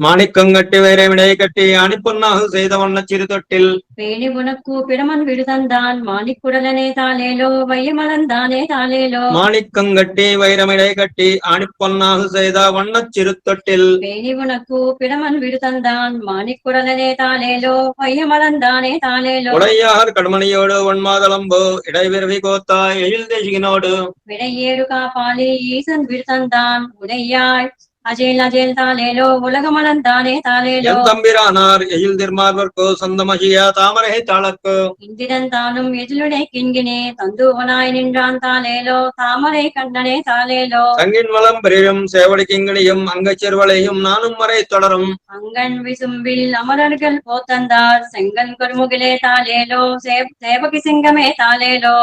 மாணிக்கம் கட்டி வைரமிடை கட்டி அனுப்புன்னாகு செய்த வண்ண சிறு தொட்டில் வேணி உனக்கு பிடமன் விடுதந்தான் மாணிக்குடலனே தாலேலோ வையமலந்தானே தாலேலோ. மாணிக்கம் கட்டி வைரமிடை கட்டி அனுப்பொன்னாகு செய்த வண்ண சிறு தொட்டில் வேணி உனக்கு பிடமன் விடுதந்தான் மாணிக்குடலனே தாலேலோ வையமலந்தானே தாலேலோ. உடையார் கடுமணியோடு ஒன்மாதளம்போ இடைவிரவி கோத்தா எழில் தேசிகனோடு விடையேறு காப்பாளி ஈசன் விடுதந்தான் உடையாய் அஜேல் அஜேல் தாலேலோ உலகமளந்தானே தாலேலோ எந்தம்பிரானார் எயில் திருமார்வர்க்கோ சொந்தமகிய தாமரை தாளர்க்கு இந்திரன் தானும் எதிலுடை கிண்கினே தந்துவனாய் நின்றான் தாலேலோ தாமரை கண்ணனே தாலேலோ சங்கின் வளம் பெரியும் சேவடி கிங்கிணியும் அங்கச் சிறுவளையும் நானும் மறை தொடரும் அங்கன் விசும்பில் அமரர்கள் போத்தந்தார் செங்கன் கொருமுகிலே தாலேலோ சேவகி சிங்கமே தாலேலோ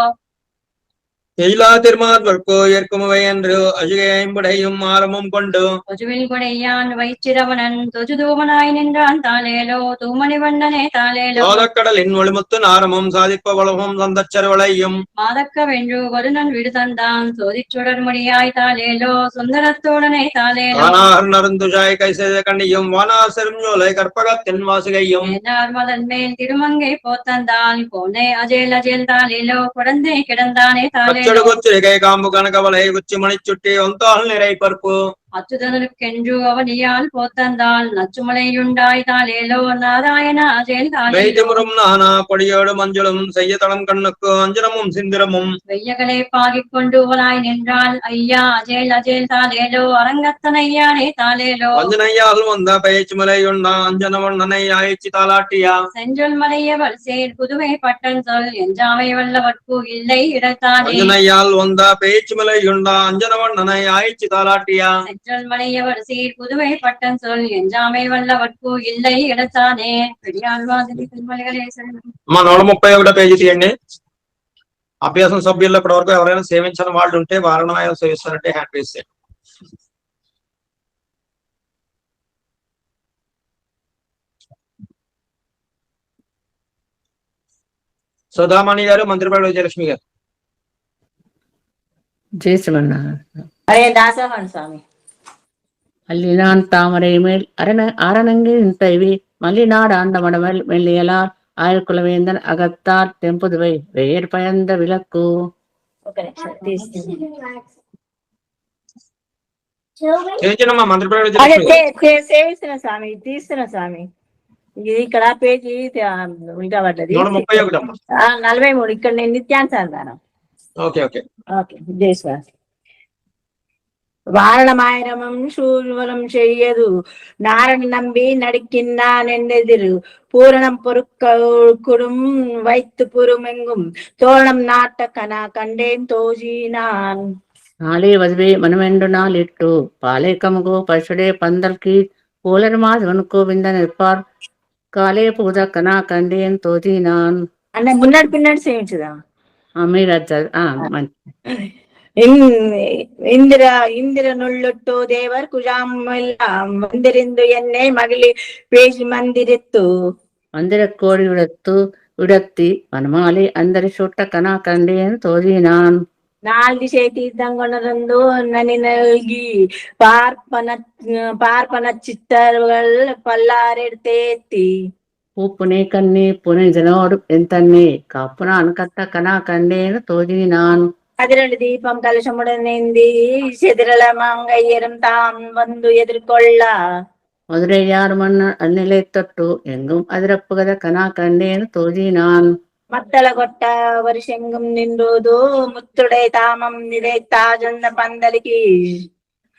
எயிலா திருமார்வர்க்கோ ஏற்குமவை என்று அஜிகை ஐம்படையும் ஆரமும் கொண்டு பொதுவில் கொடையான் வைச்சிரவணன் தொஜுதூமனாய் நின்றான் தாலேலோ தூமணி வண்ணனே தாலேலோ சோதக்கடலின் ஒளிமுத்து நாரமும் சாதிப்ப வளமும் சந்தச்சருவளையும் மாதக்க வென்று வருணன் விடு தந்தான் சோதிச்சுடர் முடியாய் தாலேலோ சுந்தரத்தோடனே தாலேலோ வானார் நருந்துஷாய் கை செய்த கண்ணியும் வானார் செருஞ்சோலை கற்பகத்தின் வாசுகையும் மதன் மேல் திருமங்கை போத்தந்தான் போனே அஜேல் அஜேல் தாலேலோ குழந்தை கிடந்தானே தாலேலோ கொச்சிகை காம்பு கனகவலை உச்சி மணிச்சுட்டி ஒந்தாள் நிறை பருப்பு அச்சுதனுக்கென்று அவனியால் போத்தந்தால் நச்சுமலையுண்டாய் தாலேலோ நாராயண அஜேல் தாலேலோ நானா கொடியோடு மஞ்சளும் செய்ய தளம் கண்ணுக்கு அஞ்சனமும் சிந்திரமும் வெய்யகளை பாகிக் கொண்டு உவனாய் நின்றால் ஐயா அஜேல் அஜேல் தாலேலோ அரங்கத்தனையானே தாலேலோ அஞ்சனையால் வந்த பயிற்சி மலையுண்டா அஞ்சனவண்ணனை ஆயிற்சி தாலாட்டியா செஞ்சொல் மலையவள் சேர் புதுவை பட்டன் சொல் எஞ்சாமை வல்லவர்க்கு இல்லை இடத்தானே அஞ்சனையால் வந்த பயிற்சி மலையுண்டா அஞ்சனவண்ணனை ஆயிற்சி தாலாட்டியா செஞ்சொல் மலையவர் சீர் புதுவை பட்டன் சொல் எஞ்சாமை వల్లవట్కు இல்லை இடத்தானே పెరియాల్వాదిని తిరుమలగలే అమ్మా 131 పేజీ తీయండి. అభ్యాసం సభ్యుల్లో ఇప్పటి వరకు ఎవరైనా సేవించిన వాళ్ళు ఉంటే వారణాయం సేవిస్తారంటే హ్యాండ్ రేస్ చేయండి. సుధామణి గారు, మంత్రిపాడు విజయలక్ష్మి గారు. జై శ్రీమన్నారాయణ. అరే దాసవాణి స్వామి. அல்லினான் தாமரை மேல் அரணங்கி தைவி மல்லிநாடு ஆண்டமட மெல்லியலார் ஆயுக்குலவேந்தன் அகத்தார் தெம்புதுவை வேர் பயந்த விளக்கு. సేవిస్తున్న స్వామి, తీస్తున్న స్వామి. ఇది ఇక్కడ పేజీ ఇంకా పడ్డది 43. ఇక్కడ నేను నిత్యానుసంధానం. Okay okay okay. జై స్వామి. వారణమాయనమం శూర్వలం చెయ్యదు నారని నంబి నడికిన్నా నెండెదిరు పూரணம் பொருட்குடும் வைத்து புருமெங்கும் தோழம் நாட்ட கனா கண்டேன் தோஜினான். நாளே வதுவே மனமென்று நாளிட்டு பாலை கமுகோ பசுடே பந்தல்கி போலர் மாதவனுக்கோ விந்த நிற்பார் காலே பூத கனா கண்டேன் தோஜினான். அண்ணா முன்னாடி பின்னாடி சேமிச்சுதா அமீராஜா. ಇಂದಿರನುಳ್ಳುಟ್ಟು ದೇವರ್ ಕುಜಾಮೆಲ್ಲ ಮಂದಿರಿಂದು ಎನ್ನೆ ಮಗಳಿ ಪೇಜಿ ಮಂದಿರಿತ್ತು ಮಂದಿರ ಕೋಡಿ ಉಡತ್ತಿ ವನಮಾಲಿ ಅಂದರಿ ಸುಟ್ಟ ಕನ ಕಂಡೇನು ತೋದಿನಾನ್. ನಾಲ್ಕು ಸೇತೀರ್ದಂಗೊಣರಂದು ನನಿ ನಲ್ಗಿ ಪಾರ್ಪನ ಚಿತ್ತರ್ಗಳ್ ಪಲ್ಲಾರೆಡ್ತೇತಿ பூப்புனே கண்ணே புனை ஜனோடு என் தன்னே காப்புன அன்கத்த கனா கண்டேன்னு தோதினான். அதிரண்டு தீபம் கலசமுடனேந்தி செதிரல மங்கையரும் தாம் வந்து எதிர்கொள்ள மதுரையார் மன்னர் அந்நிலை தொட்டு எங்கும் அதிரப்புகத கனா கண்டேன்னு தோதினான். மத்தள கொட்ட வருஷெங்கும் நின்றுது முத்துடை தாமம் நிலைத்தாஜந்த பந்தலிக்கு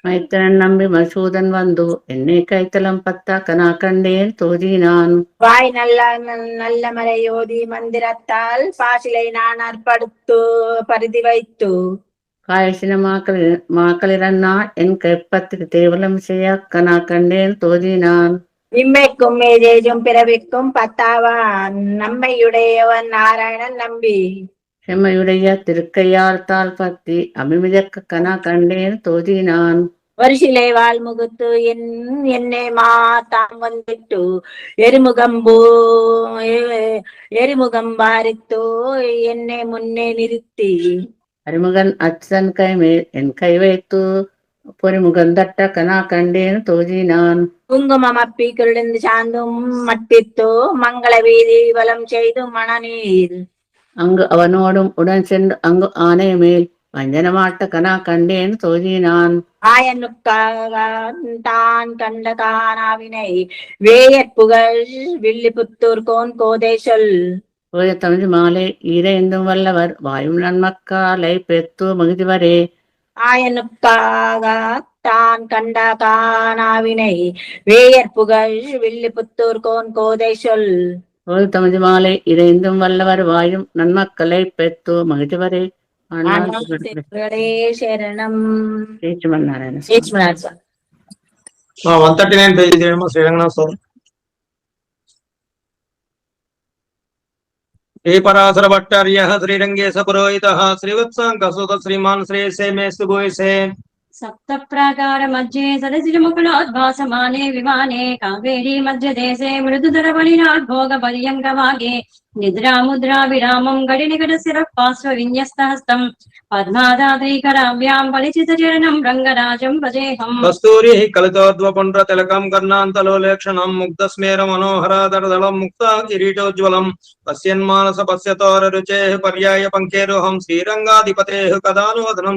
மைத்திரன் நம்பி மசூதன் வந்து என்னை கைத்தலம் பத்தா கனா கண்டேன் தோதினான். வாய் நல்ல மலையோதி மந்திரத்தால் பாசிலை நான் அற்படுத்து பருதி வைத்து காயசின மாக்களிரன்னாள் என் கைப்பத்துக்கு தேவலம் செய்ய கனா கண்டேன் தோதினான். இம்மைக்கும் மேஜேஜும் பிறவிக்கும் பத்தாவான் நம்மையுடையவன் நாராயணன் நம்பி செம்மையுடைய திருக்கையால் தால் பத்தி அபிமிதக்க கனா கண்டேன் தோதினான். வருஷிலை வாழ்முகத்து என்னை தாம் வந்துட்டு எரிமுகம் பாரித்து என்னை முன்னே நிறுத்தி அரிமுகன் அச்சன் கை மேல் என் கை வைத்து பொறிமுகன் தட்ட கனா கண்டேன் தோதினான். குங்குமம் அப்பி குருளிந்து சாந்தும் மட்டித்து மங்கள வீதி வலம் செய்து மணநீர் அங்கு அவனோடும் உடன் சென்று அங்கு ஆனை மேல் வஞ்சனமாட்ட கனா கண்டேன் தோதினான். தான் கண்ட கானாவினை வேயற்புகழ் வில்லிபுத்தூர் கோன் கோதை சொல் போய தமிழ் மாலை ஈரைந்தும் வல்லவர் வாயும் நன்மக்காலை பெத்து மகிழ்வரே. ஆயனுக்காக பட்டான் கண்டா காணாவினை வேயற்புகழ் வில்லி புத்தூர் கோன் கோதை சொல் ஒரு தமது மாலை இறைந்தும் வல்லவர் வாயும் நன்மக்களை பெற்று மகிழ்வரே శరణం శ్రీమన్నారాయణ 139 పేజీ చేయడమా శ్రీరంగనాథ స్వామి. శ్రీపరాశర భట్టార్య శ్రీరంగేశ పురోహిత శ్రీవత్సాంక సుత శ్రీమాన్ శ్రేయసే మేస్తు భూయసే. సప్త ప్రాకార మధ్యే సదశిరముకులోద్భాసమానే విమానే కావేరీ మధ్య దేశే మృదుధర బలినాద్భోగ పర్యంగవాగే నిద్రాముద్రా విరామం గడి నికట శిర పార్శ్వ విన్యస్తహస్తం పద్మాదాద్రీకరాభ్యాం పరిచిత చరణం రంగరాజం భజేహం. కస్తూరి కలితోద్వపుండ్ర తిలకం కర్ణాంతలోలేక్షణం ముగ్ధస్మేర మనోహరాదరదళం ముక్త కిరీటోజ్వలం పశ్యన్మానస పశ్యతోర రుచే పర్యాయ పంకేరుహం శ్రీరంగాధిపతే కదానువదనం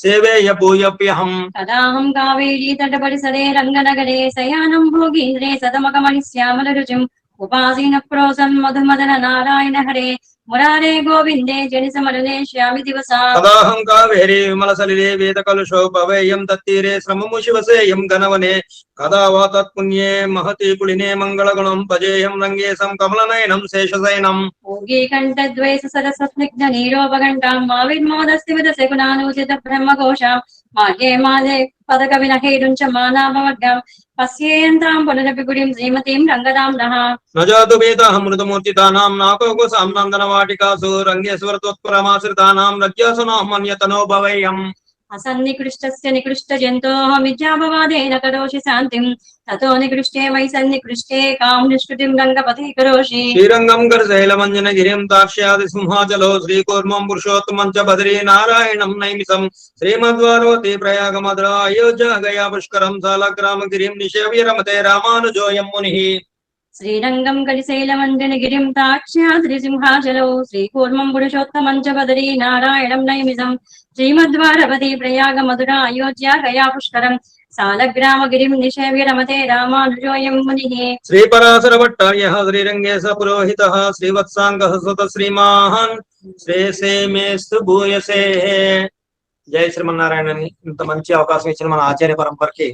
సేవేయ భూయప్యహం. కదాహం కావేరీ తటపరిసరే రంగనగరే శయానం భోగీంద్రే సదమకమణి శ్యామల రుచిం ఉపాసీన ప్రోసన్ మధుమదన నారాయణ హరే మురారే గోవిందే జని సమరనే శ్యామి దివసా. కదాహం కావేరీ విమల సలిలే వేద కలుషో పవేయం తత్తీరే శ్రమము శివసేయం గణవనే కదా వా తత్పుణ్యే మహతి పులినే మంగళగుణం భజేయం రంగేశం కమలనయనం శేషశయనం. భోగీ కంఠద్వైత సరస్వస్నిగ్ధ నీరోపఘంటాం మావిర్మోదస్తి విద శకునానూచిత బ్రహ్మఘోషాం మాగే మాదే పదక వినహేడుంచ మానాభవర్గం పశ్యేయంతాం పునరపి గుడిం శ్రీమతీం రంగదాం నః. నజాతు వేదాహం మృతమూర్తితానాం నాకోకుసాం నందనవాటికాసు రంగేశ్వర త్వత్పరమాశ్రితానాం రజ్యాసునాం మన్యతనో భవేయం. అసన్నికృష్టస్య నికృష్ట జంతోహమిత్యాపవాదేన కరోషి శాంతిం తతో నికృష్టే వై సన్నికృష్టే కాం నిష్కృతిం రంగపతి కరోషి. శ్రీరంగం గర్శైలమంజన గిరిం తాక్ష్యాది సింహాచలో శ్రీకూర్మం పురుషోత్తమం చ బదరీ నారాయణం నైమిసం శ్రీమద్వారవతి ప్రయాగ మధుర అయోధ్య గయా పుష్కరం సాలగ్రామ గిరిం నిషేవ్య రమతే రామానుజోయం ముని. శ్రీరంగం కలిశైలమంజన గిరిం తాక్ష్యాద్రి సింహాచలో శ్రీకూర్మం పురుషోత్తమం చ బదరీ నారాయణం నైమిసం శ్రీమద్వారవతి ప్రయాగ మధుర అయోధ్య గయా పుష్కరం సాలగ్రామ గిరిం నిషేవ్య రమతే రామానుజోయం ముని. శ్రీపరాశర భట్టార్య శ్రీరంగేశ పురోహిత శ్రీవత్సాంగ సుత శ్రీమాన్ శ్రేయసే మేస్తు భూయసే. జై శ్రీమన్నారాయణ. ఇంత మంచి అవకాశం ఇచ్చిన మన ఆచార్య పరంపరకి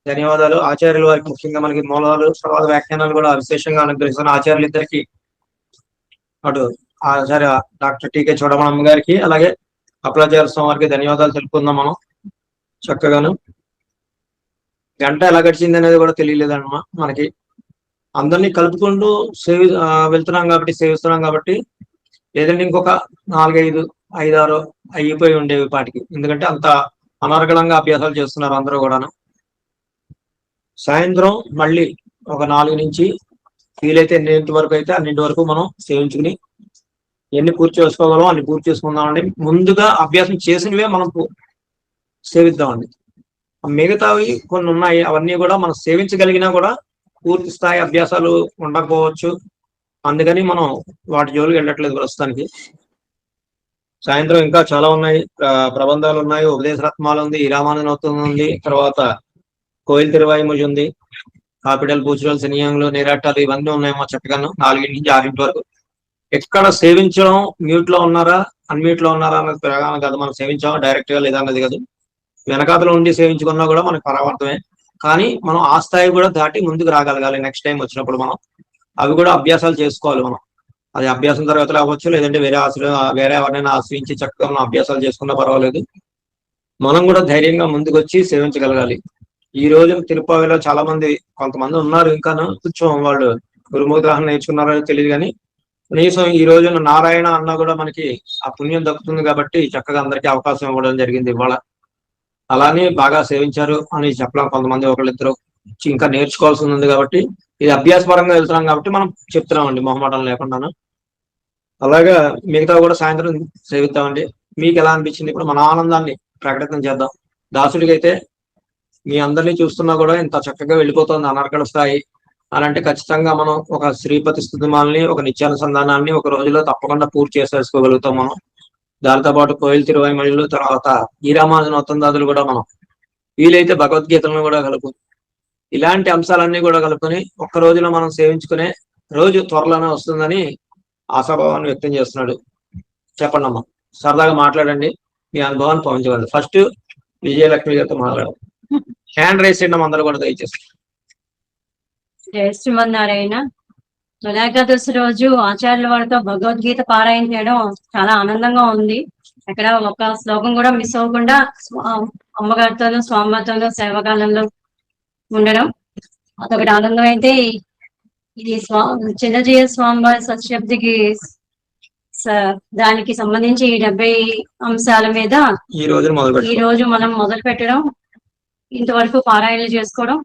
ధన్యవాదాలు. ఆచార్యుల వారికి ముఖ్యంగా మనకి మూలాలు తర్వాత వ్యాఖ్యానాలు కూడా విశేషంగా అనుగ్రహిస్తున్న ఆచార్యులు ఇద్దరికి, అటు ఆచార్య డాక్టర్ టీకే చూడమణమ్మ గారికి అలాగే అప్పలాచార్య స్వామి వారికి ధన్యవాదాలు తెలుపుకుందాం. మనం చక్కగాను గంట ఎలా గడిచింది అనేది కూడా తెలియలేదన్నమా. మనకి అందరినీ కలుపుకుంటూ వెళ్తున్నాం కాబట్టి సేవిస్తున్నాం కాబట్టి లేదంటే ఇంకొక 4-5, 5-6 అయిపోయి ఉండేవి పాటికి. ఎందుకంటే అంత అనర్గళంగా అభ్యాసాలు చేస్తున్నారు అందరూ కూడాను. సాయంత్రం మళ్ళీ ఒక 4 నుంచి వీలైతే 8 వరకు అయితే అన్నింటి వరకు మనం సేవించుకుని ఎన్ని పూర్తి చేసుకోగలం అన్ని పూర్తి చేసుకుందామండి. ముందుగా అభ్యాసం చేసినవే మనం సేవిద్దామండి. మిగతావి కొన్ని ఉన్నాయి, అవన్నీ కూడా మనం సేవించగలిగినా కూడా పూర్తి స్థాయి అభ్యాసాలు ఉండకపోవచ్చు. అందుకని మనం వాటి జోలికి వెళ్ళట్లేదు ప్రస్తుతానికి. సాయంత్రం ఇంకా చాలా ఉన్నాయి, ప్రబంధాలు ఉన్నాయి, ఉపదేశ రత్నాలు ఉంది, ఈ రామానుజనోత్సవం ఉంది, తర్వాత కోయిల్ తిరువాయిముజి ఉంది, కాపిటల్ పూచురల్ శనియాంగులు నీరాటాలు ఇవన్నీ ఉన్నాయి. మా చక్కగాను 4 నుంచి 6 వరకు. ఎక్కడ సేవించడం మ్యూట్ లో ఉన్నారా అన్మ్యూట్ లో ఉన్నారా అన్నది ప్రయోగం కాదు. మనం సేవించామా డైరెక్ట్ గా లేదా అన్నది కాదు. వెనకాతలో ఉండి సేవించుకున్నా కూడా మనకు పరమార్థమే. కానీ మనం ఆ స్థాయి కూడా దాటి ముందుకు రాగలగాలి. నెక్స్ట్ టైం వచ్చినప్పుడు మనం అవి కూడా అభ్యాసాలు చేసుకోవాలి. మనం అది అభ్యాసం తరగతులు అవ్వచ్చు, లేదంటే వేరే ఎవరినైనా ఆశ్రయించి చక్కగా మనం అభ్యాసాలు చేసుకున్నా పర్వాలేదు. మనం కూడా ధైర్యంగా ముందుకు వచ్చి సేవించగలగాలి. ఈ రోజు తిరుపతిలో చాలా మంది కొంతమంది ఉన్నారు ఇంకాను కొంచెం వాళ్ళు గురుముద్రాహం నేర్చుకున్నారో తెలియదు. కానీ కనీసం ఈ రోజున నారాయణ అన్నా కూడా మనకి ఆ పుణ్యం దక్కుతుంది కాబట్టి చక్కగా అందరికీ అవకాశం ఇవ్వడం జరిగింది ఇవాళ. అలానే బాగా సేవించారు అని చెప్పలేం. కొంతమంది ఒకళ్ళిద్దరు ఇంకా నేర్చుకోవాల్సి ఉంది కాబట్టి ఇది అభ్యాస పరంగా వెళ్తున్నాం కాబట్టి మనం చెప్తున్నామండి మొహమాటం లేకుండాను. అలాగా మిగతా కూడా సాయంత్రం సేవిద్దామండి. మీకు ఎలా అనిపించింది? ఇప్పుడు మన ఆనందాన్ని ప్రకటన చేద్దాం. దాసుడికి అయితే మీ అందరినీ చూస్తున్నా కూడా ఇంత చక్కగా వెళ్ళిపోతుంది అనర్గళ స్థాయి అని అంటే ఖచ్చితంగా మనం ఒక శ్రీపతి స్థుతిమాలని ఒక నిత్యానుసంధానాన్ని ఒక రోజులో తప్పకుండా పూర్తి చేసేసుకోగలుగుతాం మనం. దానితో పాటు కోయిల్ తిరువాయిమళ్ళు తర్వాత ఈ రామానుజనోత్సవాదులు కూడా మనం వీలైతే భగవద్గీతలను కూడా కలుపు ఇలాంటి అంశాలన్నీ కూడా కలుపుకొని ఒక్క రోజులో మనం సేవించుకునే రోజు త్వరలోనే వస్తుందని ఆశాభావాన్ని వ్యక్తం చేస్తున్నాడు. చెప్పండి అమ్మా, సరదాగా మాట్లాడండి, మీ అనుభవాన్ని పంపించగలరు. ఫస్ట్ విజయలక్ష్మి గారితో మాట్లాడదాం. హ్యాండ్ రైస్ చేయడం అందరూ కూడా దయచేసి. జయ శ్రీమన్నారాయణ. తొలేకాదశి రోజు ఆచార్యుల వారితో భగవద్గీత పారాయణ చేయడం చాలా ఆనందంగా ఉంది. అక్కడ ఒక శ్లోకం కూడా మిస్ అవ్వకుండా అమ్మగారితోనూ స్వామివారితోనూ సేవకాలంలో ఉండడం అదొకటి ఆనందం. అయితే ఇది చిన్నజీయ స్వామివారి సత్యశబ్దికి దానికి సంబంధించి 70 అంశాల మీద ఈ రోజు మనం మొదలు పెట్టడం, ఇంతవరకు పారాయణలు చేసుకోవడం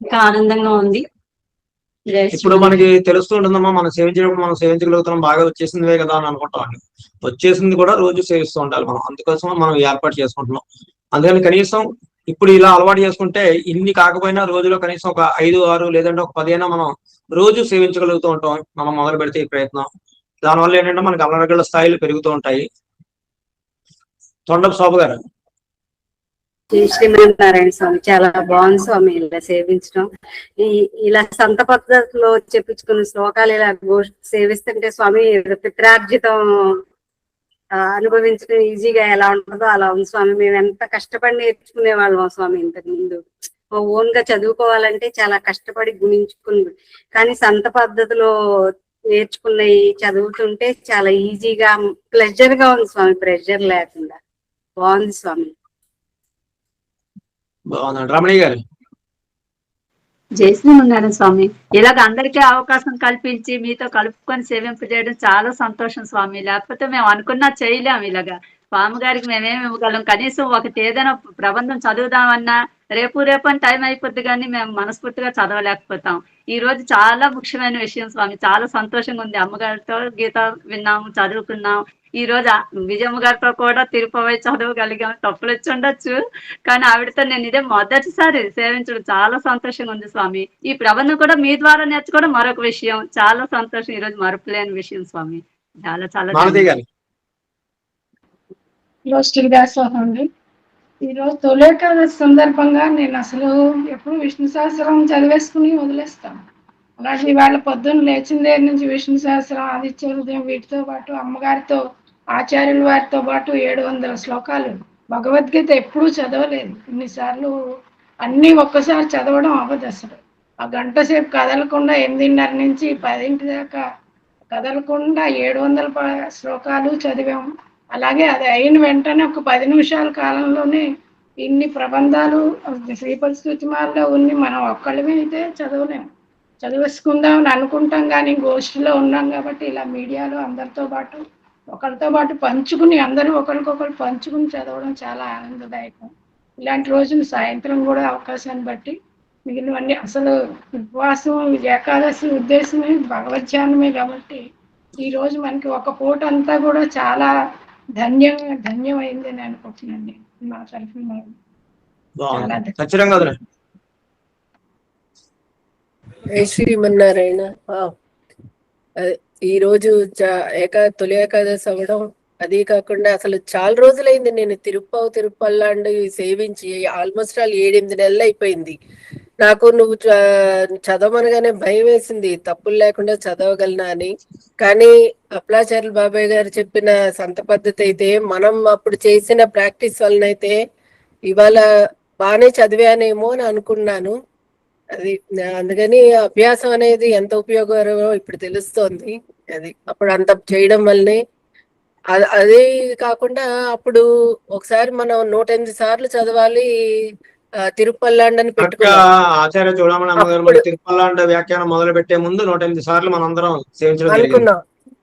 ఇంకా ఆనందంగా ఉంది. ఇప్పుడు మనకి తెలుస్తూ ఉంటుందమ్మా, మనం సేవించినప్పుడు మనం సేవించగలుగుతున్నాం, బాగా వచ్చేసిందివే కదా అని అనుకుంటాం. వచ్చేసింది కూడా రోజు సేవిస్తూ ఉండాలి మనం, అందుకోసం మనం ఏర్పాటు చేసుకుంటున్నాం. అందుకని కనీసం ఇప్పుడు ఇలా అలవాటు చేసుకుంటే ఇన్ని కాకపోయినా రోజులో కనీసం ఒక 5, 6 లేదంటే ఒక 10 అయినా మనం రోజు సేవించగలుగుతూ ఉంటాం మనం మొదలు పెడితే ఈ ప్రయత్నం. దానివల్ల ఏంటంటే మనకి అల్లరగళ్ళ స్థాయిలు పెరుగుతూ ఉంటాయి. తొండపు శోభ గారు. శ్రీమన్నారాయణ స్వామి, చాలా బాగుంది స్వామి ఇలా సేవించడం. ఇలా సంత పద్ధతిలో చెప్పించుకున్న శ్లోకాలు ఇలా సేవిస్తుంటే స్వామి పిత్రార్జితం అనుభవించడం ఈజీగా ఎలా ఉంటుందో అలా ఉంది స్వామి. మేము ఎంత కష్టపడి నేర్చుకునే వాళ్ళం స్వామి ఇంతకు ముందు. ఓన్ గా చదువుకోవాలంటే చాలా కష్టపడి గుణించుకుని, కానీ సంత పద్ధతిలో నేర్చుకున్నవి చదువుతుంటే చాలా ఈజీగా ప్లెజర్ గా ఉంది స్వామి, ప్రెషర్ లేకుండా బాగుంది స్వామి. బాగుందండి. రమణయ్య గారు. జై శ్రీమన్నారాయణ స్వామి, ఇలాగ అందరికీ అవకాశం కల్పించి మీతో కలుపుకొని సేవింపజేయడం చాలా సంతోషం స్వామి. లేకపోతే మేము అనుకున్నా చేయలేము. ఇలాగా స్వామి గారికి మేమేమి ఇవ్వగలం? కనీసం ఒకటి ఏదైనా ప్రబంధం చదువుదామన్నా రేపు అని టైం అయిపోద్ది, కానీ మేము మనస్ఫూర్తిగా చదవలేకపోతాం. ఈ రోజు చాలా ముఖ్యమైన విషయం స్వామి, చాలా సంతోషంగా ఉంది. అమ్మగారితో గీత విన్నాము, చదువుకున్నాం. ఈ రోజు విజయమ్మ గారితో కూడా తిరుపతి చదవగలిగాం. తప్పులు వచ్చి ఉండొచ్చు, కానీ ఆవిడతో నేను ఇదే మొదటిసారి సేవించడం చాలా సంతోషంగా ఉంది స్వామి. ఈ ప్రబంధం కూడా మీ ద్వారా నేర్చుకోవడం మరొక విషయం, చాలా సంతోషం. ఈ రోజు మరపులేని విషయం స్వామి. చాలా చాలా దాసోహం అండి. ఈరోజు తొలేకాదశి సందర్భంగా నేను అసలు ఎప్పుడు విష్ణు సహస్రం చదివేసుకుని వదిలేస్తాను. అలాగే ఇవాళ పొద్దున్న లేచిన దగ్గర నుంచి విష్ణు సహస్రం, ఆదిత్య హృదయం, వీటితో పాటు అమ్మగారితో ఆచార్యుల వారితో పాటు 700 శ్లోకాలు భగవద్గీత ఎప్పుడూ చదవలేదు. ఇన్నిసార్లు అన్నీ ఒక్కసారి చదవడం అవ్వదు అసలు. ఆ గంట సేపు కదలకుండా 8:30 నుంచి 10 దాకా కదలకుండా 700 శ్లోకాలు చదివాము. అలాగే అది అయిన వెంటనే ఒక 10 నిమిషాల కాలంలోనే ఇన్ని ప్రబంధాలు శ్రీపతి స్తుతిమాలలో ఉన్ని మనం ఒక్కళ్ళమే అయితే చదవలేము. చదివేసుకుందామని అనుకుంటాం, కానీ గోష్ఠిలో ఉన్నాం కాబట్టి ఇలా మీడియాలో అందరితో పాటు ఒకరితో పాటు పంచుకుని అందరూ ఒకరికొకరు పంచుకుని చదవడం చాలా ఆనందదాయకం. ఇలాంటి రోజులు సాయంత్రం కూడా అవకాశాన్ని బట్టి మిగిలినవన్నీ అసలు ఉపవాసం ఏకాదశి ఉద్దేశమే భగవద్ధ్యానమే కాబట్టి ఈ రోజు మనకి ఒక పూట అంతా కూడా చాలా ధన్యమైంది అని అనుకుంటున్నాను. మా తరఫున శ్రీమన్నారాయణ. ఈ రోజు తొలి ఏకాదశి అవ్వడం, అదే కాకుండా అసలు చాలా రోజులైంది నేను తిరుపల్లాండు సేవించి. ఆల్మోస్ట్ 7-8 నెలలు అయిపోయింది. నాకు నువ్వు చదవమనగానే భయం వేసింది, తప్పులు లేకుండా చదవగలనా అని. కానీ అప్పలాచార్యులు బాబాయ్ గారు చెప్పిన సంత పద్ధతి అయితే, మనం అప్పుడు చేసిన ప్రాక్టీస్ వలనైతే ఇవాళ బాగానే చదివానేమో అని అనుకున్నాను. అది అందుకని అభ్యాసం అనేది ఎంత ఉపయోగకరమో ఇప్పుడు తెలుస్తోంది. అది అప్పుడు అంత చేయడం వల్లనే. అదే కాకుండా అప్పుడు ఒకసారి మనం 108 సార్లు చదవాలి తిరుపల్లాండని పెట్టుకున్నాం. ఆచార్య చూడమని అమ్మగారు తిరుపల్లాండ వ్యాఖ్యానం మొదలు పెట్టే ముందు 108 సార్లు మనందరం అనుకున్నాం.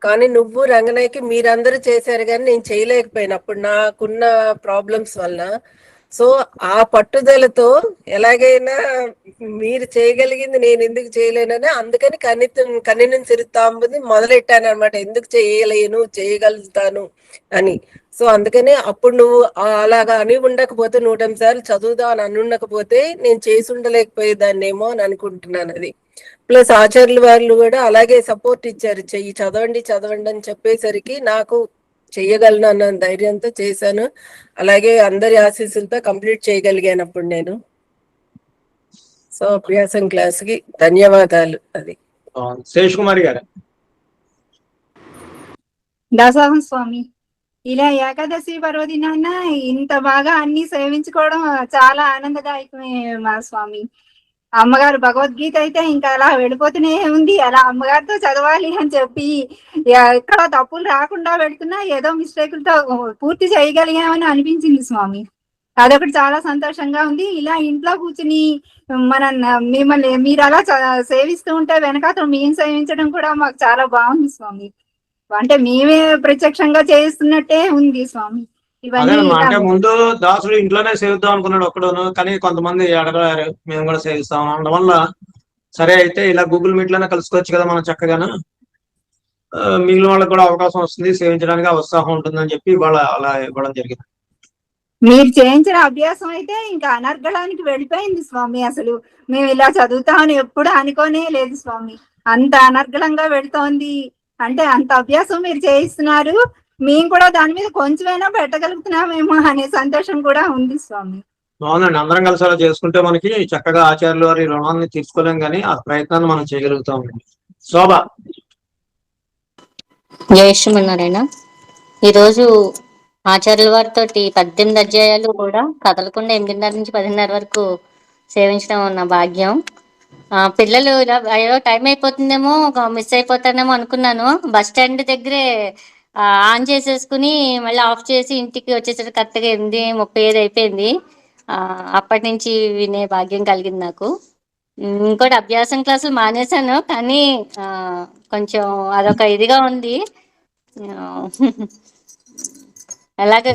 కానీ నువ్వు రంగనాయకి మీరందరూ చేశారు, కానీ నేను చేయలేకపోయినా అప్పుడు నాకున్న ప్రాబ్లమ్స్ వల్ల. సో ఆ పట్టుదలతో ఎలాగైనా మీరు చేయగలిగింది నేను ఎందుకు చేయలేనని, అందుకని కన్నినం సిరుతాంబుది మొదలెట్టాను అనమాట. ఎందుకు చేయలేను, చేయగలుగుతాను అని. సో అందుకనే అప్పుడు నువ్వు అలాగా అని ఉండకపోతే 108 సార్లు చదువుదా అని ఉండకపోతే నేను చేసి ఉండలేకపోయేదాన్నేమో అని అనుకుంటున్నాను. అది ప్లస్ ఆచార్యుల వాళ్ళు కూడా అలాగే సపోర్ట్ ఇచ్చారు, చదవండి అని చెప్పేసరికి నాకు చెయ్యగలను అన్న ధైర్యంతో చేశాను. అలాగే అందరి ఆశీస్సులతో కంప్లీట్ చేయగలిగాను అప్పుడు నేను. సో అభ్యాసం క్లాస్ కి ధన్యవాదాలు. అది శేష్ కుమారి గారు. దాసోహం స్వామి, ఇలా ఏకాదశి పర్వదినాన ఇంత బాగా అన్ని సేవించుకోవడం చాలా ఆనందదాయకమే మా స్వామి. అమ్మగారు భగవద్గీత అయితే ఇంకా అలా వెళ్ళిపోతూనే ఉంది. అలా అమ్మగారితో చదవాలి అని చెప్పి ఎక్కడ తప్పులు రాకుండా పెడుతున్నా ఏదో మిస్టేకులతో పూర్తి చేయగలిగామని అనిపించింది స్వామి. అదొకటి చాలా సంతోషంగా ఉంది. ఇలా ఇంట్లో కూర్చుని మిమ్మల్ని మీరు అలా సేవిస్తూ ఉంటే వెనకాతలు మేము సేవించడం కూడా మాకు చాలా బాగుంది స్వామి. అంటే మేమే ప్రత్యక్షంగా చేస్తున్నట్టే ఉంది స్వామి. ఇవన్నీ అంటే ముందు దాసుడు ఇంట్లోనే సేవిద్దాం అనుకున్నాడు ఒక్కడును, కానీ కొంతమంది అడగలేరు మేము కూడా సేవిస్తాం అనడం వల్ల సరే అయితే ఇలా గూగుల్ మీట్ లోనే కలుసుకోవచ్చు కదా మనం చక్కగాను, మిగిలిన వాళ్ళకి కూడా అవకాశం వస్తుంది, సేవించడానికి ఉత్సాహం ఉంటుందని చెప్పి ఇవాళ అలా ఇవ్వడం జరిగింది. మీరు చేయించిన అభ్యాసం అయితే ఇంకా అనర్గళానికి వెళ్ళిపోయింది స్వామి. అసలు మేము ఇలా చదువుతామని ఎప్పుడు అనుకోనే లేదు స్వామి. అంత అనర్గళంగా వెళుతోంది. అంటే అంత అభ్యాసం మీరు చేయిస్తున్నారు. మేము కూడా దాని మీద కొంచెమైనా పెట్టగలుగుతున్నామేమో అనే సంతోషం కూడా ఉంది స్వామి. బాగుందండి. అందరం కలిసి అలా చేసుకుంటే మనకి చక్కగా ఆచార్యుల వారి రుణాన్ని తీర్చుకోలేం, కానీ ఆ ప్రయత్నాన్ని మనం చేయగలుగుతాం. శోభ. జై శ్రీమన్నారాయణ. ఈరోజు ఆచార్యుల వారితో 18 అధ్యాయాలు కూడా కదలకుండా 8:30 నుంచి 10:30 వరకు సేవించడం నా భాగ్యం. పిల్లలు ఇలా అయ్యో టైం అయిపోతుందేమో మిస్ అయిపోతానేమో అనుకున్నాను. బస్ స్టాండ్ దగ్గరే ఆన్ చేసేసుకుని మళ్ళీ ఆఫ్ చేసి ఇంటికి వచ్చేసరికి కరెక్ట్గా 8:35 అయిపోయింది. అప్పటి నుంచి వినే భాగ్యం కలిగింది నాకు. ఇంకోటి అభ్యాసం క్లాసులు మానేశాను, కానీ కొంచెం అదొక ఇదిగా ఉంది. అలాగే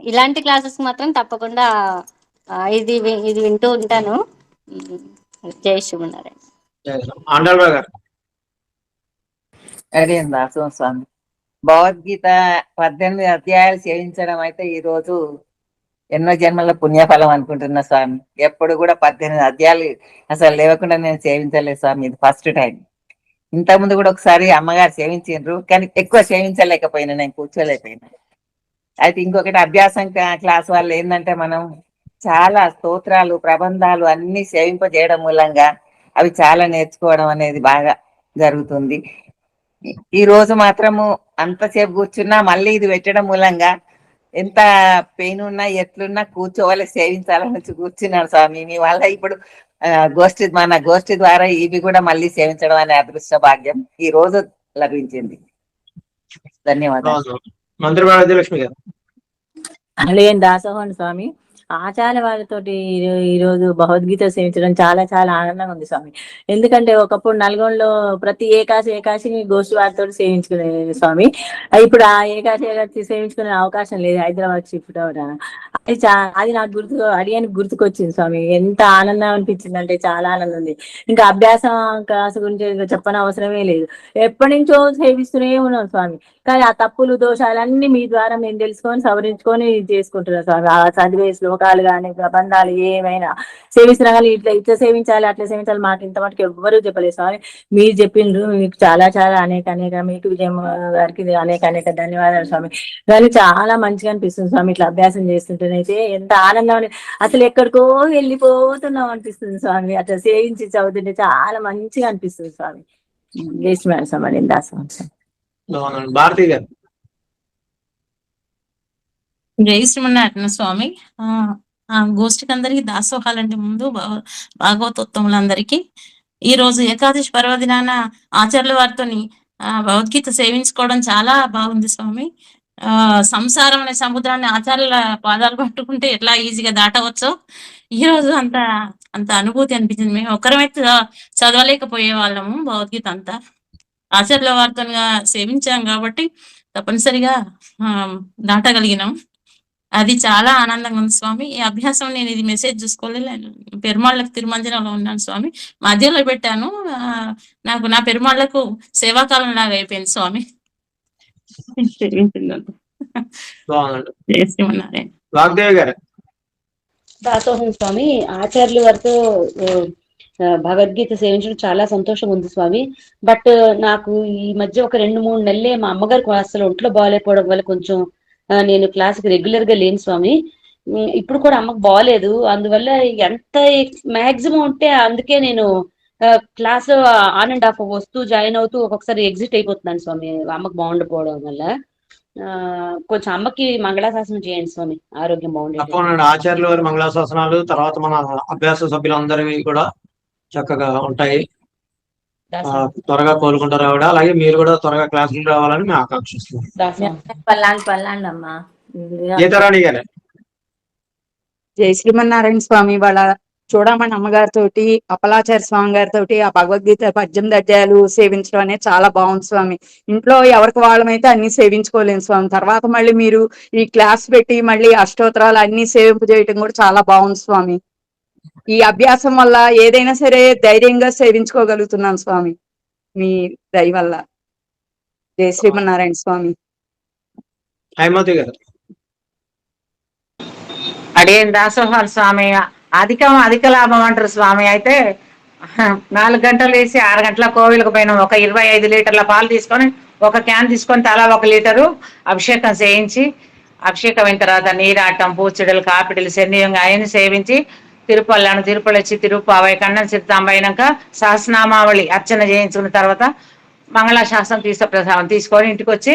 ఇలాంటి క్లాసెస్ మాత్రం తప్పకుండా ఇది వింటూ ఉంటాను. జై శ్రీమన్నారాయణ. అదే దాసం స్వామి. భగవద్గీత 18 అధ్యాయాలు సేవించడం అయితే ఈ రోజు ఎన్నో జన్మల పుణ్యఫలం అనుకుంటున్నా స్వామి. ఎప్పుడు కూడా 18 అధ్యాయాలు అసలు లేవకుండా నేను సేవించలేదు స్వామి. ఇది ఫస్ట్ టైం. ఇంతకుముందు కూడా ఒకసారి అమ్మగారు సేవించారు, కానీ ఎక్కువ సేవించలేకపోయినా, నేను కూర్చోలేకపోయినా. అయితే ఇంకొకటి అభ్యాసం క్లాస్ వాళ్ళు ఏంటంటే మనం చాలా స్తోత్రాలు ప్రబంధాలు అన్ని సేవింపజేయడం మూలంగా అవి చాలా నేర్చుకోవడం అనేది బాగా జరుగుతుంది. ఈ రోజు మాత్రము అంతసేపు కూర్చున్నా మళ్ళీ ఇది పెట్టడం మూలంగా ఎంత పెయిన్ ఉన్నా ఎట్లున్నా కూర్చోవాలి, సేవించాలని కూర్చున్నాడు స్వామి. మీ వల్ల ఇప్పుడు మన గోష్ఠి ద్వారా ఇవి కూడా మళ్ళీ సేవించడం అనే అదృష్ట భాగ్యం ఈ రోజు లభించింది. ధన్యవాదాలు. మంత్రి లక్ష్మి గారు. అలాగే దాసోహన్ స్వామి. ఆచార్య వారితోటి ఈరోజు భగవద్గీత సేవించడం చాలా చాలా ఆనందంగా ఉంది స్వామి. ఎందుకంటే ఒకప్పుడు నల్గొండలో ప్రతి ఏకాశి గోష్ఠి వారితో సేవించుకునేది స్వామి. ఇప్పుడు ఆ ఏకాశి సేవించుకునే అవకాశం లేదు, హైదరాబాద్ షిఫ్ట్ అవడం. అది నాకు అడిగానికి గుర్తుకొచ్చింది స్వామి. ఎంత ఆనందం అనిపించింది అంటే చాలా ఆనందం ఉంది. ఇంకా అభ్యాసం క్లాసు గురించి చెప్పని అవసరమే లేదు. ఎప్పటి నుంచో సేవిస్తూనే ఉన్నాం స్వామి. కానీ ఆ తప్పులు దోషాలన్నీ మీ ద్వారా మేము తెలుసుకొని సవరించుకొని చేసుకుంటున్నాం స్వామి. ఆ చదివే శ్లోకాలు కానీ ప్రబంధాలు ఏమైనా సేవిస్తున్నా కానీ ఇట్లా సేవించాలి అట్లా సేవించాలి మాకు ఇంత మటుకు ఎవ్వరూ చెప్పలేదు స్వామి. మీరు చెప్పిండ్రు. మీకు చాలా చాలా అనేక మీకు విజయం గారికి అనేక ధన్యవాదాలు స్వామి. కానీ చాలా మంచిగా అనిపిస్తుంది స్వామి. ఇట్లా అభ్యాసం చేస్తుంటేనైతే ఎంత ఆనందం, అసలు ఎక్కడికో వెళ్ళిపోతున్నాం అనిపిస్తుంది స్వామి. అట్లా సేవించి చదువుతుంటే చాలా మంచిగా అనిపిస్తుంది స్వామి. వేసినాడు స్వామి. దాసం భారతి గారు. జై శ్రీమన్నారాయణ స్వామి. గోష్ఠికి అందరికి దాసోహాలంటే ముందు భాగవతోత్తములందరికీ ఈ రోజు ఏకాదశి పర్వదినాన ఆచార్యుల వారితోని భగవద్గీత సేవించుకోవడం చాలా బాగుంది స్వామి. సంసారం అనే సముద్రాన్ని ఆచార్యుల పాదాలు పట్టుకుంటే ఎట్లా ఈజీగా దాటవచ్చో ఈ రోజు అంత అనుభూతి అనిపించింది. మేము ఒకరమైతే చదవలేకపోయే వాళ్ళము భగవద్గీత అంతా. ఆచార్యుల వారితో సేవించాం కాబట్టి తప్పనిసరిగా దాటగలిగినాం. అది చాలా ఆనందంగా ఉంది స్వామి. ఈ అభ్యాసం నేను ఇది మెసేజ్ చూసుకోలేదు. పెరుమాళ్ళకు తిరుమంజనంలో ఉన్నాను స్వామి. మధ్యలో పెట్టాను. నాకు నా పెరుమాళ్ళకు సేవాకాలం లాగా అయిపోయింది స్వామి. దాసోహం స్వామి. ఆచార్యుల వారితో భగవద్గీత సేవించడం చాలా సంతోషం ఉంది స్వామి. బట్ నాకు ఈ మధ్య ఒక 2-3 నెలలే మా అమ్మగారికి అసలు ఒంట్లో బాగాలేకపోవడం వల్ల కొంచెం నేను క్లాస్కి రెగ్యులర్ గా లేను స్వామి. ఇప్పుడు కూడా అమ్మకు బాగాలేదు. అందువల్ల ఎంత మాక్సిమం ఉంటే అందుకే నేను క్లాస్ ఆన్ అండ్ ఆఫ్ వస్తూ జాయిన్ అవుతూ ఒక్కొక్కసారి ఎగ్జిట్ అయిపోతున్నాను స్వామి, అమ్మకు బాగుండకపోవడం వల్ల. కొంచెం అమ్మకి మంగళాశాసనం చేయండి స్వామి, ఆరోగ్యం బాగుండేది. తప్పకుండా ఆచార్యుల వారి మంగళాశాసనాలు, తర్వాత మన అభ్యాస సభ్యులందరివి కూడా చక్కగా ఉంటాయి. త్వరగా కోలుకుంటారు ఆవిడ. అలాగే మీరు కూడా త్వరగా క్లాసులకు రావాలని మేము ఆకాంక్షిస్తున్నాం. పల్లాండి అమ్మా. గీతారాణి గారే. జై శ్రీమన్నారాయణ స్వామి. వాళ్ళ చూడమని అమ్మగారితోటి, అప్పలాచార్య స్వామి గారితో ఆ భగవద్గీత 18 అధ్యాయాలు సేవించడం అనేది చాలా బాగుంది స్వామి. ఇంట్లో ఎవరికి వాళ్ళమైతే అన్ని సేవించుకోలేము స్వామి. తర్వాత మళ్ళీ మీరు ఈ క్లాస్ పెట్టి మళ్ళీ అష్టోత్తరాలు అన్ని సేవింపు చేయటం కూడా చాలా బాగుంది స్వామి. ఈ అభ్యాసం వల్ల ఏదైనా సరే ధైర్యంగా సేవించుకోగలుగుతున్నాను స్వామి, మీ దయ వల్ల. జై శ్రీమన్నారాయణ స్వామి. హైమతి గారు. అడిగిన దాసోహాలు స్వామి, అధిక లాభం అంటారు స్వామి. అయితే 4 గంటలు వేసి 6 గంటల కోవిలకు పోయినాం. ఒక 25 లీటర్ల పాలు తీసుకొని, ఒక క్యాన్ తీసుకొని తలా 1 లీటరు అభిషేకం చేయించి, అభిషేకం అయిన తర్వాత నీరాటం, పూచిడలు, కాపిడలు, శనియంగా అవన్నీ సేవించి తిరుపతి వచ్చి తిరుపావై కన్నం సిద్ధాంబ అయినాక సహస్రనామావళి అర్చన చేయించుకున్న తర్వాత మంగళాశాసనం తీసుకొని ఇంటికి వచ్చి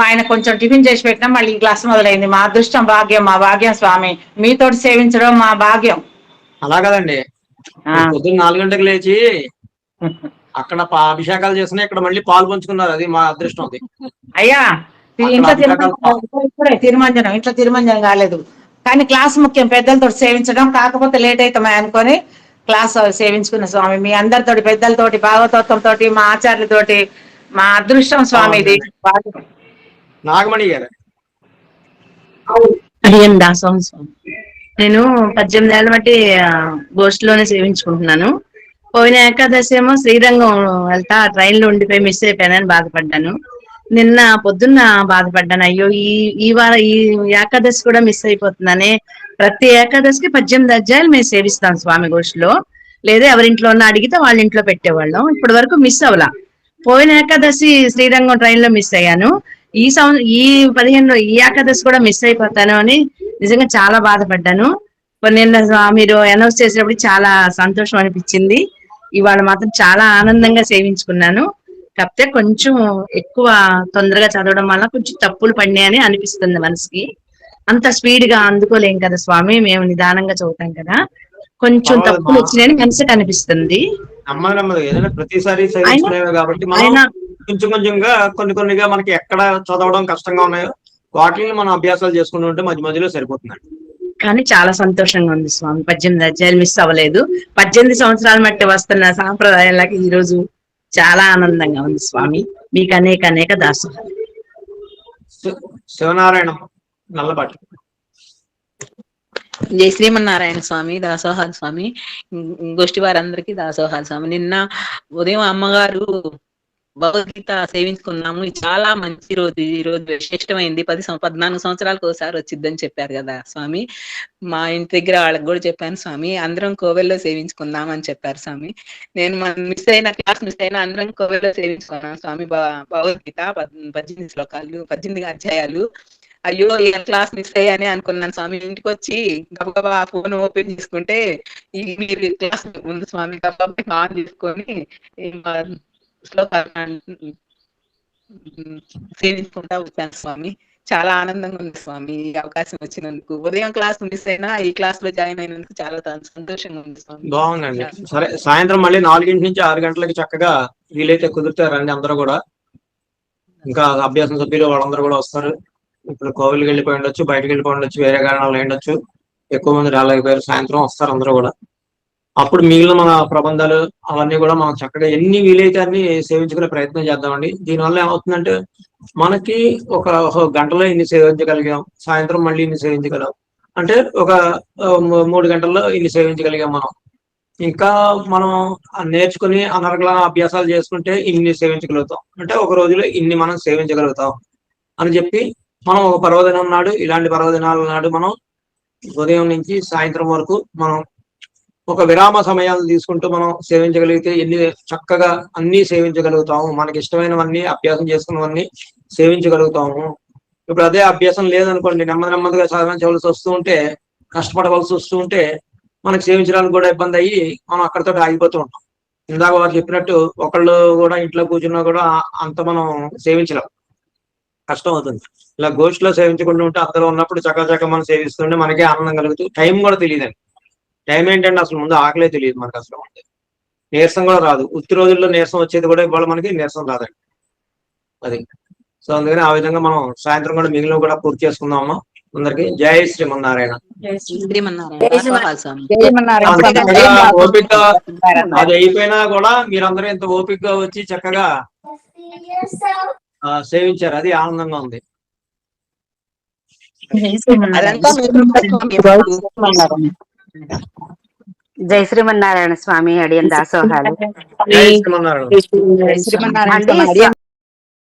ఆయన కొంచెం టిఫిన్ చేసి పెట్టినా మళ్ళీ ఈ క్లాస్ మొదలైంది. మా అదృష్టం, భాగ్యం, మా భాగ్యం స్వామి. మీతోటి సేవించడం మా భాగ్యం. అలా కదండి, పొద్దున్న 4 గంటలకు లేచి అక్కడ అభిషేకాలు చేసిన ఇక్కడ మళ్ళీ పాలు పంచుకున్నారు. అది మా అదృష్టం. అది అయ్యా ఇంట్లో తిరుమంజనం, ఇంట్లో తిరుమంజనం కాలేదు కానీ క్లాస్ ముఖ్యం. పెద్దలతో సేవించడం, కాకపోతే లేట్ అవుతామే అనుకొని క్లాస్ సేవించుకున్న స్వామి. మీ అందరితోటి, పెద్దలతోటి, భాగవతోత్వంతో, మా ఆచార్యులతోటి మా అదృష్టం స్వామి. ఇది నాగమణి గారు. అడిగాను దాసోహం స్వామి. నేను 18 ఏళ్ళ బట్టి గోష్ఠిలోనే సేవించుకుంటున్నాను. పోయిన ఏకాదశి ఏమో శ్రీరంగం వెళ్తా ట్రైన్ లో ఉండిపోయి మిస్ అయిపోయానని బాధపడ్డాను. నిన్న పొద్దున్న బాధపడ్డాను, అయ్యో ఈ వారం ఈ ఏకాదశి కూడా మిస్ అయిపోతుందని. ప్రతి ఏకాదశికి 18 అధ్యాయాలు మేము సేవిస్తాం స్వామి గోష్ఠిలో. లేదా ఎవరింట్లో ఉన్న అడిగితే వాళ్ళ ఇంట్లో పెట్టేవాళ్ళం. ఇప్పటి వరకు మిస్ అవ్వలా. పోయిన ఏకాదశి శ్రీరంగం ట్రైన్ లో మిస్ అయ్యాను. ఈ 15 ఈ ఏకాదశి కూడా మిస్ అయిపోతాను అని నిజంగా చాలా బాధపడ్డాను. నిన్న మీరు అనౌన్స్ చేసేటప్పుడు చాలా సంతోషం అనిపించింది. ఇవాళ మాత్రం చాలా ఆనందంగా సేవించుకున్నాను. కాకపోతే కొంచెం ఎక్కువ తొందరగా చదవడం వల్ల కొంచెం తప్పులు పడినాయని అనిపిస్తుంది మనసుకి. అంత స్పీడ్ గా అందుకోలేం కదా స్వామి, మేము నిదానంగా చదువుతాం కదా, కొంచెం తప్పులు వచ్చినాయని మనసుకు అనిపిస్తుంది. ఏదైనా ప్రతిసారి కాబట్టి కొంచెం కొంచెంగా కొన్నిగా మనకి ఎక్కడ చదవడం కష్టంగా ఉన్నాయో వాటిని మనం అభ్యాసాలు చేసుకుంటూ ఉంటే మధ్య మధ్యలో సరిపోతుందండి. కానీ చాలా సంతోషంగా ఉంది స్వామి. 18 అధ్యాయాలు మిస్ అవ్వలేదు. 18 సంవత్సరాల మట్టి వస్తున్న సాంప్రదాయాలకి ఈ రోజు చాలా ఆనందంగా ఉంది స్వామి. మీకు అనేక దాసోహాలు. శివనారాయణ నల్లబాటి. జై శ్రీమన్నారాయణ స్వామి. దాసోహాలు స్వామి. గోష్ఠి వారందరికీ దాసోహాలు స్వామి. నిన్న ఉదయం అమ్మగారు భగవద్గీత సేవించుకున్నాము. చాలా మంచి రోజు. ఈ రోజు విశిష్టమైంది. 14 సంవత్సరాలకు ఒకసారి వచ్చిద్దని చెప్పారు కదా స్వామి. మా ఇంటి దగ్గర వాళ్ళకి కూడా చెప్పాను స్వామి, అందరం కోవెల్లో సేవించుకుందాం అని చెప్పారు స్వామి. నేను క్లాస్ మిస్ అయినా అందరం కోవెల్లో సేవించుకున్నాను స్వామి. భగవద్గీత 18 శ్లోకాలు, 18 అధ్యాయాలు. అయ్యో ఈ క్లాస్ మిస్ అయ్యాని అనుకున్నాను స్వామి. ఇంటికి వచ్చి గబగబా ఫోన్ ఓపెన్ చేసుకుంటే మీరు క్లాస్ ఉంది స్వామి. గబగబా ఆన్ చేసుకొని శ్లోకాలు సేవించుకుంటా వచ్చాను స్వామి. చాలా ఆనందంగా ఉంది స్వామి ఈ అవకాశం వచ్చినందుకు. ఉదయం క్లాస్ మిస్ అయినా ఈ క్లాస్ లో జాయిన్ అయినందుకు చాలా సంతోషంగా ఉంది స్వామి. బాగుందండి. సరే, సాయంత్రం మళ్ళీ 4 నుంచి 6 గంటలకి చక్కగా వీలైతే కుదురుతారండి అందరూ కూడా. ఇంకా అభ్యాసం సభ్యులు వాళ్ళందరూ కూడా వస్తారు. ఇప్పుడు కోవిల్కి వెళ్ళిపోయి ఉండొచ్చు, బయటకు వెళ్ళిపోయి ఉండొచ్చు, వేరే కారణాలు ఉండొచ్చు, ఎక్కువ మంది రాలేకపోయారు. సాయంత్రం వస్తారు అందరూ కూడా. అప్పుడు మిగిలిన మన ప్రబంధాలు అవన్నీ కూడా మనం చక్కగా ఎన్ని వీలైతే అన్ని సేవించుకునే ప్రయత్నం చేద్దామండి. దీనివల్ల ఏమవుతుందంటే మనకి ఒక గంటలో ఇన్ని సేవించగలిగాం, సాయంత్రం మళ్ళీ ఇన్ని సేవించగలం అంటే ఒక 3 గంటల్లో ఇన్ని సేవించగలిగాం మనం. ఇంకా మనం నేర్చుకుని అనర్గళ అభ్యాసాలు చేసుకుంటే ఇన్ని సేవించగలుగుతాం. అంటే ఒక రోజులో ఇన్ని మనం సేవించగలుగుతాం అని చెప్పి మనం ఒక పర్వదినం నాడు, ఇలాంటి పర్వదినాల నాడు మనం ఉదయం నుంచి సాయంత్రం వరకు మనం ఒక విరామ సమయాలు తీసుకుంటూ మనం సేవించగలిగితే ఎన్ని చక్కగా అన్ని సేవించగలుగుతాము. మనకి ఇష్టమైనవన్నీ అభ్యాసం చేసుకున్నవన్నీ సేవించగలుగుతాము. ఇప్పుడు అదే అభ్యాసం లేదనుకోండి, నెమ్మదిగా సాధన చేయవలసి వస్తూ ఉంటే, కష్టపడవలసి వస్తూ ఉంటే మనకి సేవించడానికి కూడా ఇబ్బంది అయ్యి మనం అక్కడితో ఆగిపోతూ ఉంటాం. ఇందాక వారు చెప్పినట్టు ఒకళ్ళు కూడా ఇంట్లో కూర్చున్నా కూడా అంత మనం సేవించలేం. కష్టం అవుతుంది. ఇలా గోష్ఠిలో సేవించుకుంటూ ఉంటే అందరూ ఉన్నప్పుడు చక్కచక్క మనం సేవిస్తుంటే మనకే ఆనందం కలుగుతూ టైం కూడా తెలియదండి. టైం ఏంటంటే అసలు ముందు ఆకలే తెలియదు మనకు, అసలు ఉంది నీరసం కూడా రాదు. ఉత్తి రోజుల్లో నీరసం వచ్చేది కూడా ఇవాళ మనకి నీరసం రాదండి అది. సో అందుకని ఆ విధంగా మనం సాయంత్రం కూడా మిగిలిన కూడా పూర్తి చేసుకుందామా. అందరికి జై శ్రీమన్నారాయణ. ఓపిక అది అయిపోయినా కూడా మీరందరూ ఇంత ఓపికగా వచ్చి చక్కగా సేవించారు, అది ఆనందంగా ఉంది. జై శ్రీమన్నారాయణ స్వామి. అడియన్ దాసోహాలు. జై శ్రీమన్నారాయణ. అంటే